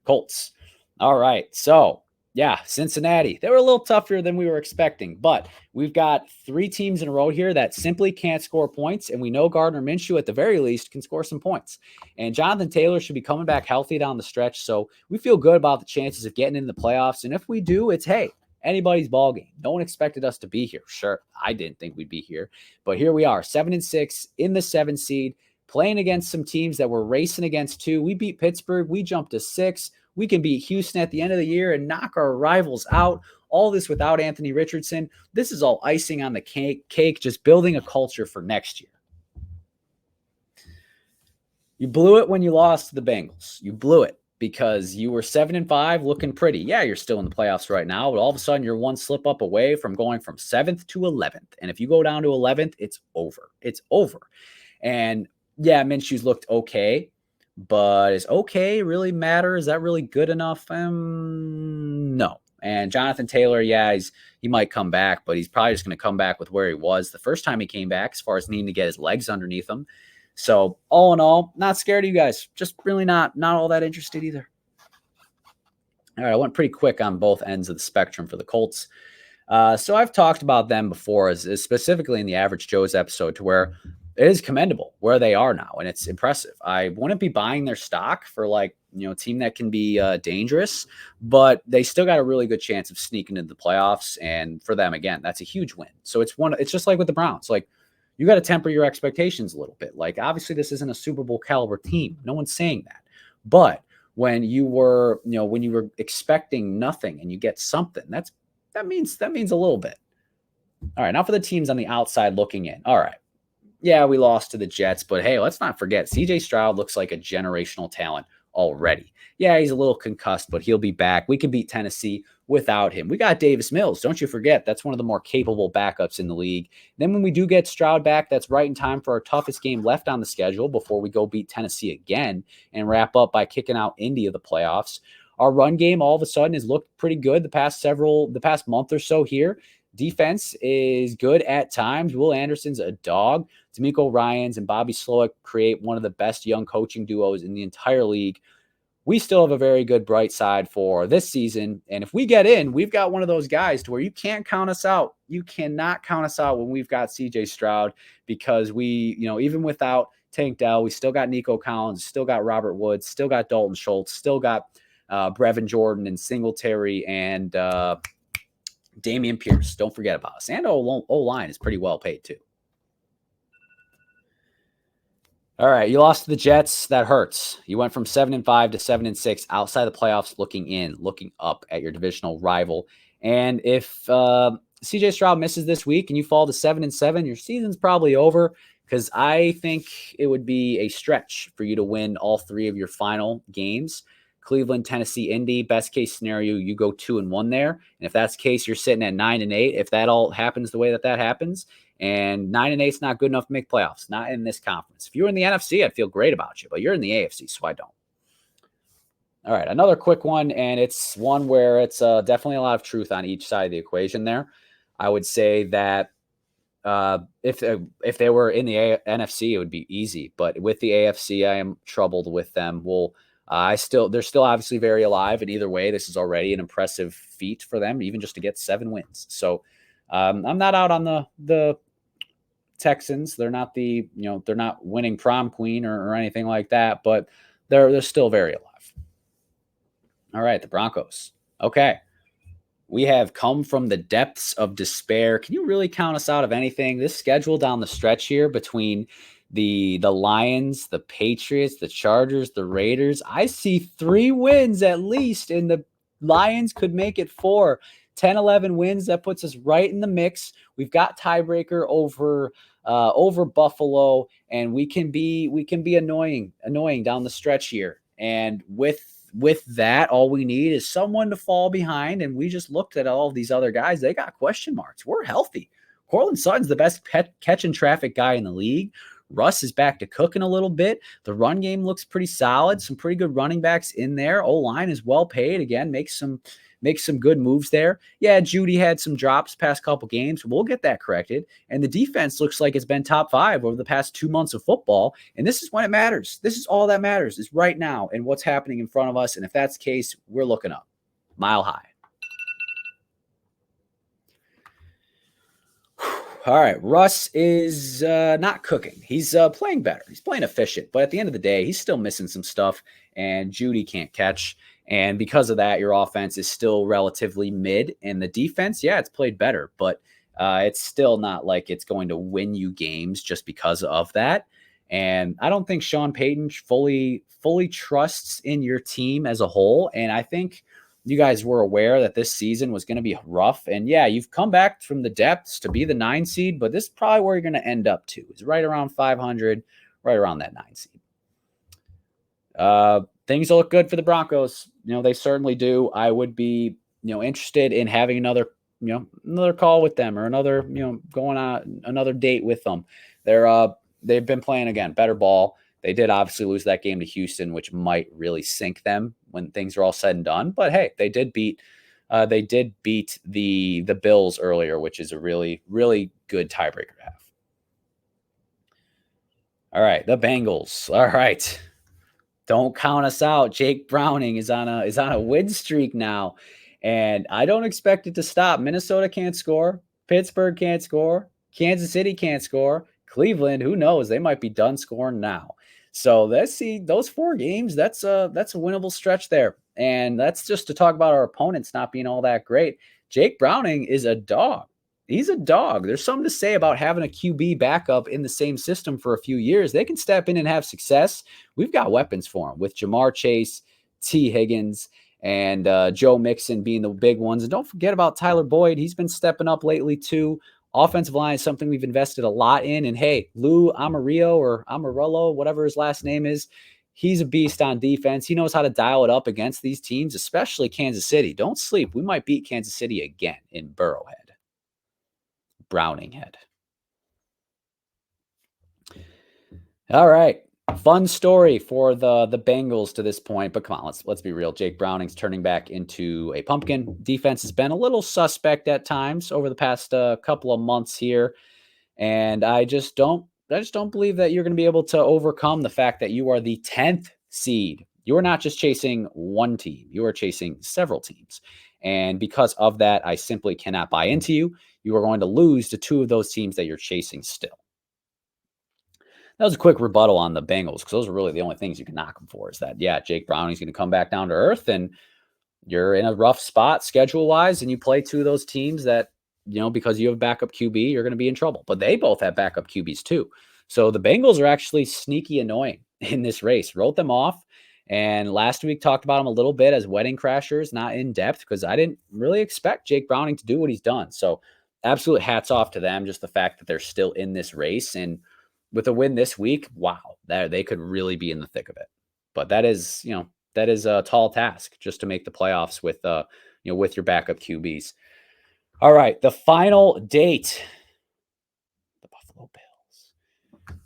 Colts. All right, so yeah, Cincinnati. They were a little tougher than we were expecting, but we've got 3 teams in a row here that simply can't score points, and we know Gardner Minshew at the very least can score some points. And Jonathan Taylor should be coming back healthy down the stretch, so we feel good about the chances of getting in the playoffs. And if we do, it's, hey, anybody's ball game. No one expected us to be here. Sure, I didn't think we'd be here, but here we are, 7-6 in the 7 seed, playing against some teams that we're racing against too. We beat Pittsburgh. We jumped to 6. We can beat Houston at the end of the year and knock our rivals out. All this without Anthony Richardson. This is all icing on the cake, just building a culture for next year. You blew it when you lost to the Bengals. You blew it because you were 7-5 looking pretty. Yeah, you're still in the playoffs right now, but all of a sudden you're one slip up away from going from 7th to 11th. And if you go down to 11th, it's over. It's over. And yeah, Minshew's looked okay, but is okay really matter? Is that really good enough? No. And Jonathan Taylor, yeah, he might come back, but he's probably just going to come back with where he was the first time he came back, as far as needing to get his legs underneath him. So all in all, not scared of you guys. Just really not all that interested either. All right, I went pretty quick on both ends of the spectrum for the Colts. So I've talked about them before, as specifically in the Average Joe's episode, to where it is commendable where they are now, and it's impressive. I wouldn't be buying their stock for a team that can be dangerous, but they still got a really good chance of sneaking into the playoffs. And for them, again, that's a huge win. So it's just like with the Browns. Like, you got to temper your expectations a little bit. Like, obviously, this isn't a Super Bowl caliber team. No one's saying that. But when you were expecting nothing and you get something, that means a little bit. All right, now for the teams on the outside looking in. All right. Yeah, we lost to the Jets, but hey, let's not forget CJ Stroud looks like a generational talent already. Yeah, he's a little concussed, but he'll be back. We can beat Tennessee without him. We got Davis Mills. Don't you forget, that's one of the more capable backups in the league. Then when we do get Stroud back, that's right in time for our toughest game left on the schedule before we go beat Tennessee again and wrap up by kicking out Indy of the playoffs. Our run game all of a sudden has looked pretty good the past month or so here. Defense is good at times. Will Anderson's a dog. D'Amico Ryans and Bobby Slowick create one of the best young coaching duos in the entire league. We still have a very good bright side for this season. And if we get in, we've got one of those guys to where you can't count us out. You cannot count us out when we've got CJ Stroud, because we, even without Tank Dell, we still got Nico Collins, still got Robert Woods, still got Dalton Schultz, still got Brevin Jordan and Singletary and Damian Pierce. Don't forget about us. And O-line is pretty well paid too. All right, you lost to the Jets. That hurts. You went from 7-5 to 7-6 outside the playoffs, looking up at your divisional rival. And if CJ Stroud misses this week and you fall to 7-7, your season's probably over, because I think it would be a stretch for you to win all three of your final games. Cleveland, Tennessee, Indy. Best case scenario, you go 2-1 there. And if that's the case, you're sitting at 9-8. If that all happens the way that happens, and 9-8 is not good enough to make playoffs, not in this conference. If you were in the NFC, I'd feel great about you, but you're in the AFC, so I don't. All right, another quick one, and it's one where it's definitely a lot of truth on each side of the equation there. I would say that if they were in the NFC, it would be easy, but with the AFC, I am troubled with them. They're still obviously very alive, and either way, this is already an impressive feat for them, even just to get 7 wins. So I'm not out on the Texans. They're not they're not winning prom queen or anything like that, but they're still very alive. All right, the Broncos. Okay. We have come from the depths of despair. Can you really count us out of anything? This schedule down the stretch here between the Lions, the Patriots, the Chargers, the Raiders, I see 3 wins at least, and the Lions could make it 4. 10-11 wins. That puts us right in the mix. We've got tiebreaker over Buffalo, and we can be annoying down the stretch here. And with that, all we need is someone to fall behind. And we just looked at all of these other guys. They got question marks. We're healthy. Courtland Sutton's the best catch and traffic guy in the league. Russ is back to cooking a little bit. The run game looks pretty solid. Some pretty good running backs in there. O-line is well paid. Again, make some good moves there. Yeah, Judy had some drops past couple games. We'll get that corrected. And the defense looks like it's been top 5 over the past 2 months of football. And this is when it matters. This is all that matters, is right now and what's happening in front of us. And if that's the case, we're looking up. Mile high. All right, Russ is not cooking. He's playing better. He's playing efficient. But at the end of the day, he's still missing some stuff. And Judy can't catch. And because of that, your offense is still relatively mid. And the defense, yeah, it's played better. But it's still not like it's going to win you games just because of that. And I don't think Sean Payton fully trusts in your team as a whole. And I think you guys were aware that this season was going to be rough. And yeah, you've come back from the depths to be the 9 seed, but this is probably where you're going to end up to. Is right around 500, right around that 9 seed. Things look good for the Broncos. They certainly do. I would be, interested in having another call with them, or another, going on another date with them. They've been playing, again, better ball. They did obviously lose that game to Houston, which might really sink them when things are all said and done. But hey, they did beat the Bills earlier, which is a really, really good tiebreaker to have. All right, the Bengals. All right. Don't count us out. Jake Browning is on a win streak now, and I don't expect it to stop. Minnesota can't score. Pittsburgh can't score. Kansas City can't score. Cleveland, who knows? They might be done scoring now. So let's see those 4 games. That's a winnable stretch there, and that's just to talk about our opponents not being all that great. Jake Browning is a dog. He's a dog. There's something to say about having a QB backup in the same system for a few years. They can step in and have success. We've got weapons for him with Jamar Chase, T. Higgins, and Joe Mixon being the big ones. And don't forget about Tyler Boyd. He's been stepping up lately too. Offensive line is something we've invested a lot in. And hey, Lou Amarillo or Amarillo, whatever his last name is, he's a beast on defense. He knows how to dial it up against these teams, especially Kansas City. Don't sleep. We might beat Kansas City again in Burrowhead. Browninghead. All right. Fun story for the Bengals to this point, but come on, let's be real. Jake Browning's turning back into a pumpkin. Defense has been a little suspect at times over the past couple of months here, and I just don't believe that you're going to be able to overcome the fact that you are the 10th seed. You are not just chasing one team; you are chasing several teams, and because of that, I simply cannot buy into you. You are going to lose to two of those teams that you're chasing still. That was a quick rebuttal on the Bengals because those are really the only things you can knock them for is that, yeah, Jake Browning's going to come back down to earth and you're in a rough spot schedule-wise and you play two of those teams that, because you have backup QB, you're going to be in trouble. But they both have backup QBs too. So the Bengals are actually sneaky annoying in this race. Wrote them off. And last week talked about them a little bit as wedding crashers, not in depth because I didn't really expect Jake Browning to do what he's done. So absolute hats off to them. Just the fact that they're still in this race and with a win this week, wow, they could really be in the thick of it. But that is a tall task just to make the playoffs with with your backup QBs. All right, the final date. The Buffalo Bills.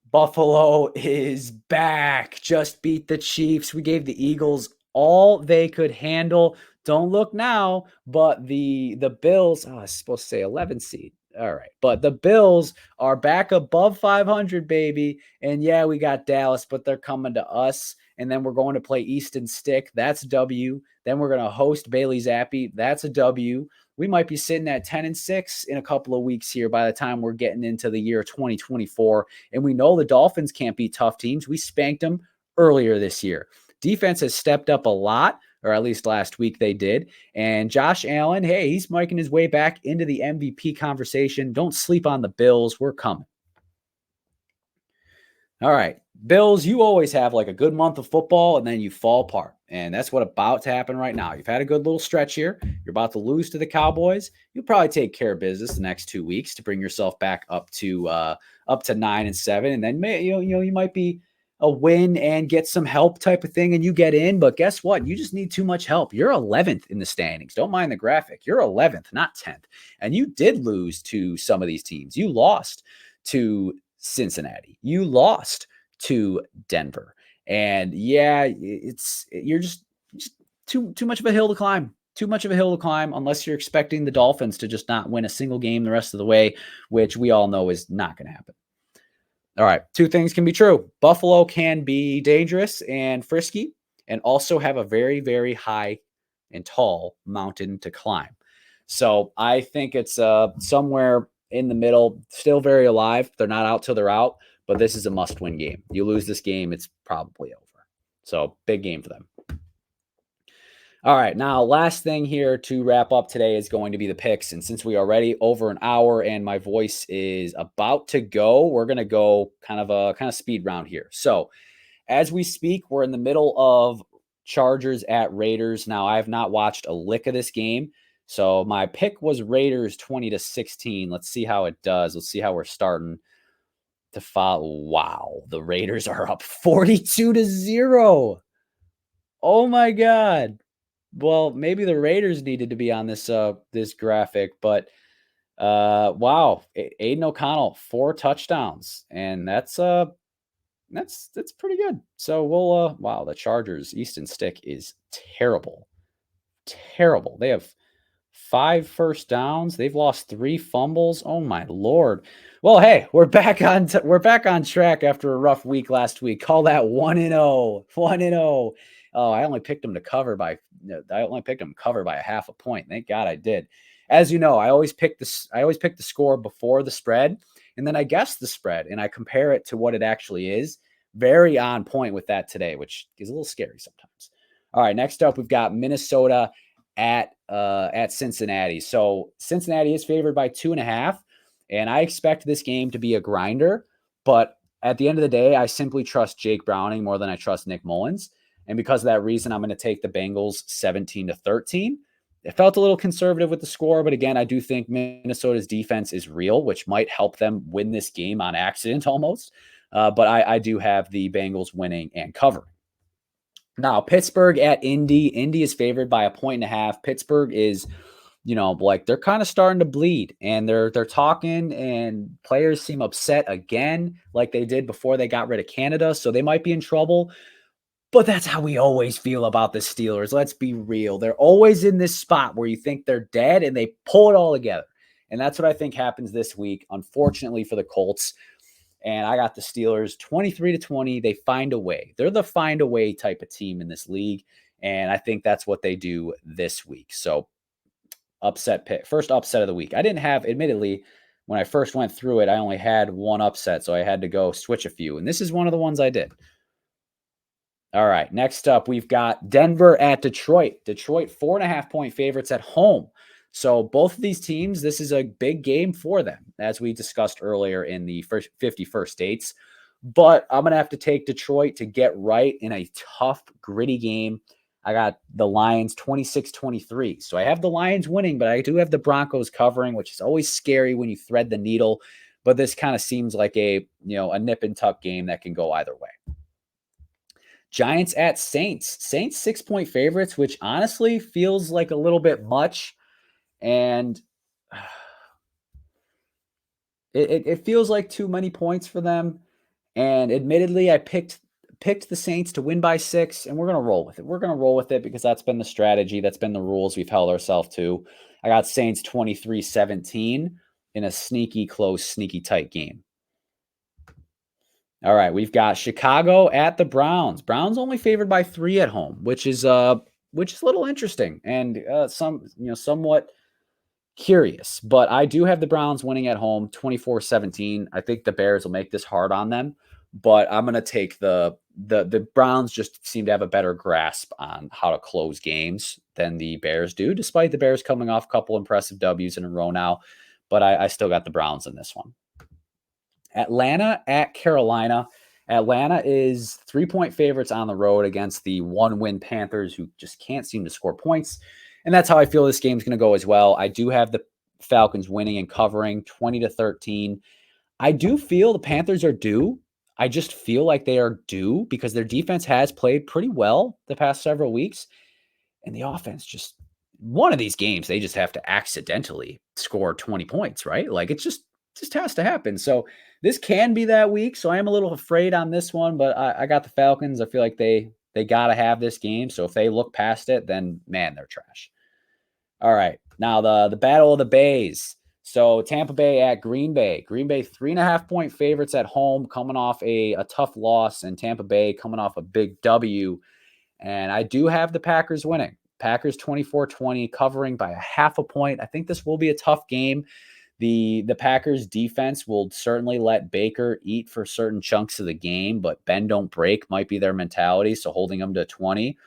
Buffalo is back. Just beat the Chiefs. We gave the Eagles all they could handle. Don't look now, but the Bills, I was supposed to say 11 seed. All right. But the Bills are back above 500, baby. And yeah, we got Dallas, but they're coming to us. And then we're going to play Easton Stick. That's a W. Then we're going to host Bailey Zappi. That's a W. We might be sitting at 10-6 in a couple of weeks here by the time we're getting into the year 2024. And we know the Dolphins can't be tough teams. We spanked them earlier this year. Defense has stepped up a lot, or at least last week they did. And Josh Allen, hey, he's making his way back into the MVP conversation. Don't sleep on the Bills. We're coming. All right. Bills, you always have like a good month of football and then you fall apart. And that's what's about to happen right now. You've had a good little stretch here. You're about to lose to the Cowboys. You'll probably take care of business the next 2 weeks to bring yourself back up to 9-7. And then you might be a win and get some help type of thing and you get in. But guess what? You just need too much help. You're 11th in the standings. Don't mind the graphic. You're 11th, not 10th. And you did lose to some of these teams. You lost to Cincinnati. You lost to Denver. And yeah, you're just too much of a hill to climb. Too much of a hill to climb unless you're expecting the Dolphins to just not win a single game the rest of the way, which we all know is not going to happen. All right, two things can be true. Buffalo can be dangerous and frisky and also have a very, very high and tall mountain to climb. So I think it's somewhere in the middle, still very alive. They're not out till they're out, but this is a must-win game. You lose this game, it's probably over. So big game for them. All right, now last thing here to wrap up today is going to be the picks. And since we are already over an hour and my voice is about to go, we're going to go kind of speed round here. So as we speak, we're in the middle of Chargers at Raiders. Now, I have not watched a lick of this game. So my pick was Raiders 20-16. Let's see how it does. Let's see how we're starting to follow. Wow, the Raiders are up 42-0. Oh my God. Well, maybe the Raiders needed to be on this graphic, but wow, Aiden O'Connell 4 touchdowns, and that's pretty good. So we'll wow, the Chargers Easton Stick is terrible. They have 5 first downs. They've lost 3 fumbles. Oh my Lord. Well, hey, we're back on track after a rough week last week. Call that 1-0. 1-0. Oh, I only picked them to cover by a half a point. Thank God I did. As you know, I always pick the score before the spread, and then I guess the spread and I compare it to what it actually is. Very on point with that today, which is a little scary sometimes. All right, next up we've got Minnesota at Cincinnati. So Cincinnati is favored by 2.5, and I expect this game to be a grinder. But at the end of the day, I simply trust Jake Browning more than I trust Nick Mullins. And because of that reason, I'm going to take the Bengals 17-13. It felt a little conservative with the score, but again, I do think Minnesota's defense is real, which might help them win this game on accident almost. But I do have the Bengals winning and covering. Now, Pittsburgh at Indy. Indy is favored by 1.5. Pittsburgh is, like they're kind of starting to bleed, and they're talking, and players seem upset again, like they did before they got rid of Canada. So they might be in trouble. But that's how we always feel about the Steelers. Let's be real. They're always in this spot where you think they're dead and they pull it all together. And that's what I think happens this week, unfortunately for the Colts. And I got the Steelers 23-20. They find a way. They're the find a way type of team in this league. And I think that's what they do this week. So upset pick, first upset of the week. I didn't have, admittedly, when I first went through it, I only had one upset. So I had to go switch a few. And this is one of the ones I did. All right, next up, we've got Denver at Detroit. Detroit, 4.5-point favorites at home. So both of these teams, this is a big game for them, as we discussed earlier in the first 51st dates. But I'm going to have to take Detroit to get right in a tough, gritty game. I got the Lions 26-23. So I have the Lions winning, but I do have the Broncos covering, which is always scary when you thread the needle. But this kind of seems like a nip and tuck game that can go either way. Giants at Saints. Saints 6-point favorites, which honestly feels like a little bit much. And it feels like too many points for them. And admittedly, I picked the Saints to win by 6, and we're going to roll with it. We're going to roll with it because that's been the strategy. That's been the rules we've held ourselves to. I got Saints 23-17 in a sneaky, close, sneaky tight game. All right, we've got Chicago at the Browns. Browns only favored by 3 at home, which is a little interesting and somewhat curious. But I do have the Browns winning at home 24-17. I think the Bears will make this hard on them, but I'm going to take the Browns. Just seem to have a better grasp on how to close games than the Bears do, despite the Bears coming off a couple impressive W's in a row now. But I still got the Browns in this one. Atlanta at Carolina. Atlanta is 3-point favorites on the road against the 1-win Panthers, who just can't seem to score points. And that's how I feel this game's going to go as well. I do have the Falcons winning and covering 20-13. I do feel the Panthers are due. I just feel like they are due because their defense has played pretty well the past several weeks. And the offense just, one of these games, they just have to accidentally score 20 points, right? Like it just has to happen. So this can be that week. So I am a little afraid on this one, but I got the Falcons. I feel like they got to have this game. So if they look past it, then man, they're trash. All right. Now the Battle of the Bays. So Tampa Bay at Green Bay. Green Bay 3.5-point favorites at home, coming off a tough loss, and Tampa Bay coming off a big W. And I do have the Packers winning. Packers 24-20, covering by 0.5 point. I think this will be a tough game. The Packers defense will certainly let Baker eat for certain chunks of the game, but bend don't break might be their mentality. So holding them to 20.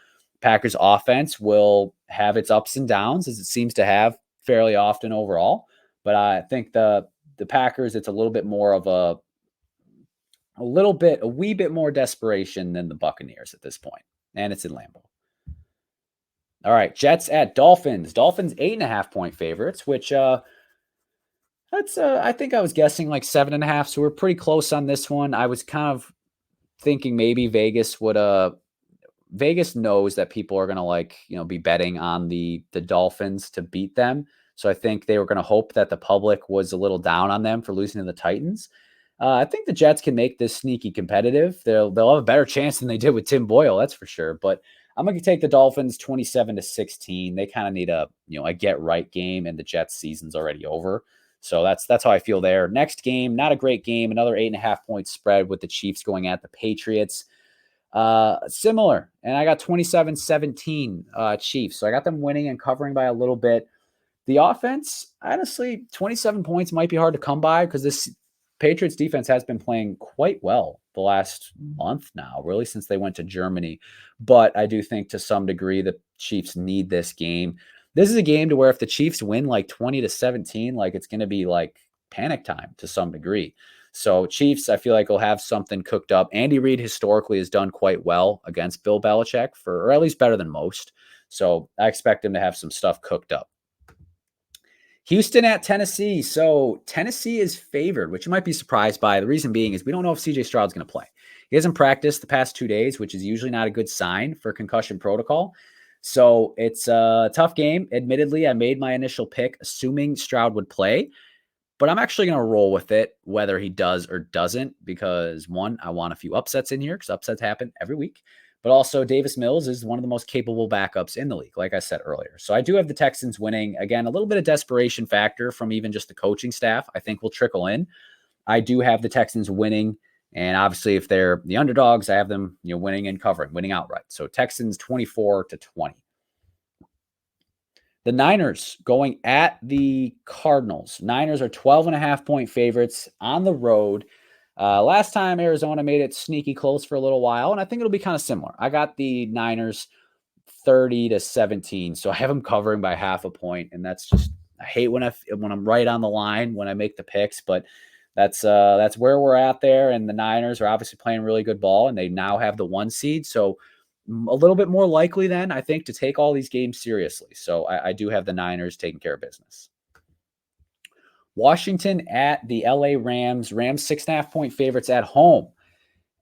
Packers offense will have its ups and downs, as it seems to have fairly often overall. But I think the Packers, it's a little bit more of a wee bit more desperation than the Buccaneers at this point. And it's in Lambeau. All right, Jets at Dolphins. Dolphins 8.5-point favorites, which that's I think I was guessing like 7.5. So we're pretty close on this one. I was kind of thinking maybe Vegas knows that people are going to be betting on the Dolphins to beat them. So I think they were going to hope that the public was a little down on them for losing to the Titans. I think the Jets can make this sneaky competitive. They'll have a better chance than they did with Tim Boyle, that's for sure. But I'm going to take the Dolphins 27-16. They kind of need a get right game, and the Jets season's already over. So that's how I feel there. Next game, not a great game. Another 8.5-point spread with the Chiefs going at the Patriots. Similar. And I got 27-17 Chiefs. So I got them winning and covering by a little bit. The offense, honestly, 27 points might be hard to come by because this Patriots defense has been playing quite well the last month now, really, since they went to Germany. But I do think to some degree the Chiefs need this game. this is a game to where if the Chiefs win like 20-17, like it's going to be like panic time to some degree. So Chiefs, I feel like will have something cooked up. Andy Reid historically has done quite well against Bill Belichick or at least better than most. So I expect him to have some stuff cooked up. Houston at Tennessee. So Tennessee is favored, which you might be surprised by. The reason being is we don't know if CJ Stroud's going to play. He hasn't practiced the past 2 days, which is usually not a good sign for concussion protocol. So it's a tough game. Admittedly, I made my initial pick assuming Stroud would play, but I'm actually going to roll with it whether he does or doesn't because, one, I want a few upsets in here because upsets happen every week. But also, Davis Mills is one of the most capable backups in the league, like I said earlier. So I do have the Texans winning. Again, a little bit of desperation factor from even just the coaching staff, I think will trickle in. I do have the Texans winning. And obviously, if they're the underdogs, I have them winning and covering, winning outright. So Texans 24-20. The Niners going at the Cardinals. Niners are 12.5-point favorites on the road. Last time Arizona made it sneaky close for a little while, and I think it'll be kind of similar. I got the Niners 30-17, so I have them covering by half a point, and that's just I hate when I'm right on the line when I make the picks, but that's where we're at there. And the Niners are obviously playing really good ball, and they now have the 1 seed, so a little bit more likely then I think to take all these games seriously. So I do have the Niners taking care of business. Washington at the LA Rams. Rams 6.5-point favorites at home.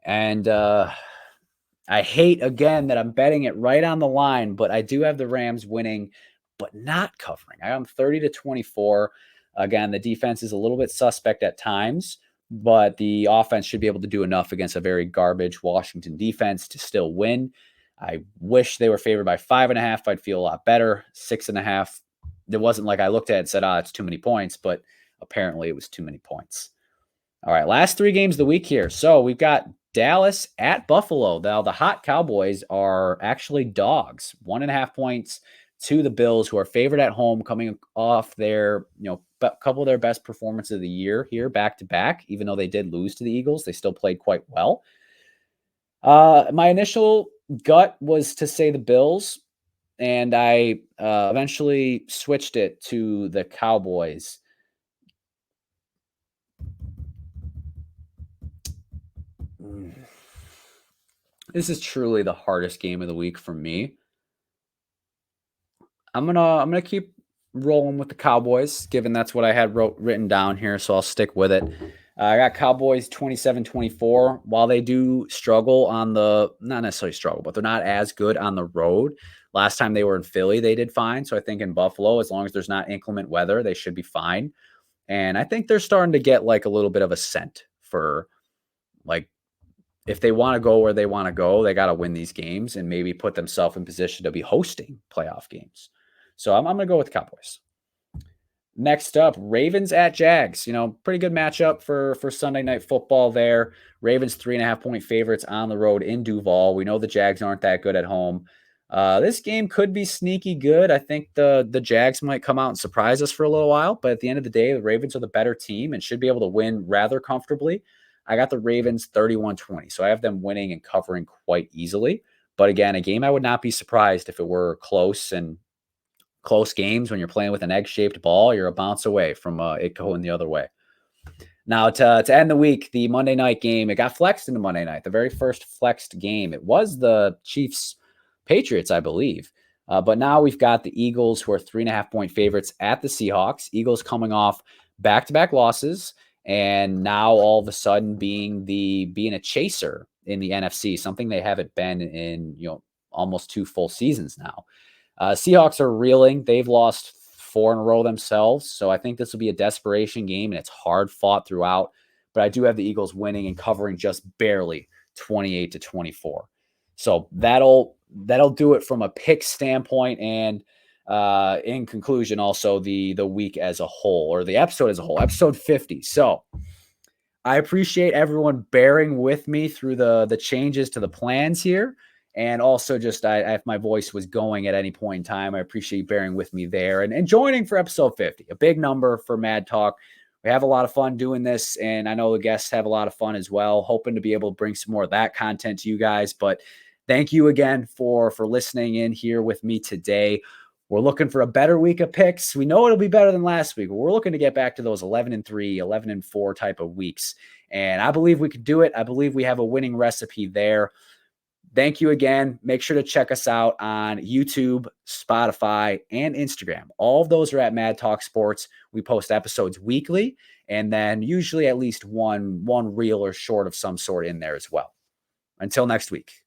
And I hate, again, that I'm betting it right on the line, but I do have the Rams winning, but not covering. I am 30-24. Again, the defense is a little bit suspect at times, but the offense should be able to do enough against a very garbage Washington defense to still win. I wish they were favored by 5.5. I'd feel a lot better. 6.5. It wasn't like I looked at it and said, it's too many points, but apparently it was too many points. All right, last 3 games of the week here. So we've got Dallas at Buffalo. Now, the hot Cowboys are actually dogs, 1.5 points to the Bills, who are favored at home, coming off their, a couple of their best performances of the year here, back to back. Even though they did lose to the Eagles, they still played quite well. My initial gut was to say the Bills, and I eventually switched it to the Cowboys. This is truly the hardest game of the week for me. I'm gonna keep rolling with the Cowboys, given that's what I had written down here, so I'll stick with it. I got Cowboys 27-24. While they do struggle not necessarily struggle, but they're not as good on the road. Last time they were in Philly, they did fine. So I think in Buffalo, as long as there's not inclement weather, they should be fine. And I think they're starting to get like a little bit of a scent for like, if they want to go where they want to go, they got to win these games and maybe put themselves in position to be hosting playoff games. So I'm going to go with the Cowboys. Next up, Ravens at Jags. Pretty good matchup for Sunday Night Football there. Ravens 3.5-point favorites on the road in Duval. We know the Jags aren't that good at home. This game could be sneaky good. I think the Jags might come out and surprise us for a little while, but at the end of the day, the Ravens are the better team and should be able to win rather comfortably. I got the Ravens 31-20, so I have them winning and covering quite easily. But again, a game I would not be surprised if it were close, and close games when you're playing with an egg-shaped ball, you're a bounce away from it going the other way. Now, to end the week, the Monday night game, it got flexed into Monday night, the very first flexed game. It was the Chiefs-Patriots, I believe. But now we've got the Eagles, who are 3.5-point favorites at the Seahawks. Eagles coming off back-to-back losses, and now all of a sudden being a chaser in the NFC, something they haven't been in almost 2 full seasons now. Seahawks are reeling. They've lost 4 in a row themselves, so I think this will be a desperation game, and it's hard fought throughout. But I do have the Eagles winning and covering just barely 28-24. So that'll do it from a pick standpoint, and in conclusion, also the week as a whole, or the episode as a whole, episode 50. So I appreciate everyone bearing with me through the changes to the plans here. And also just if my voice was going at any point in time, I appreciate you bearing with me there and joining for episode 50, a big number for Mad Talk. We have a lot of fun doing this, and I know the guests have a lot of fun as well, hoping to be able to bring some more of that content to you guys. But thank you again for listening in here with me today. We're looking for a better week of picks. We know it'll be better than last week. But we're looking to get back to those 11-3, 11-4 type of weeks. And I believe we could do it. I believe we have a winning recipe there. Thank you again. Make sure to check us out on YouTube, Spotify, and Instagram. All of those are at Mad Talk Sports. We post episodes weekly, and then usually at least one reel or short of some sort in there as well. Until next week.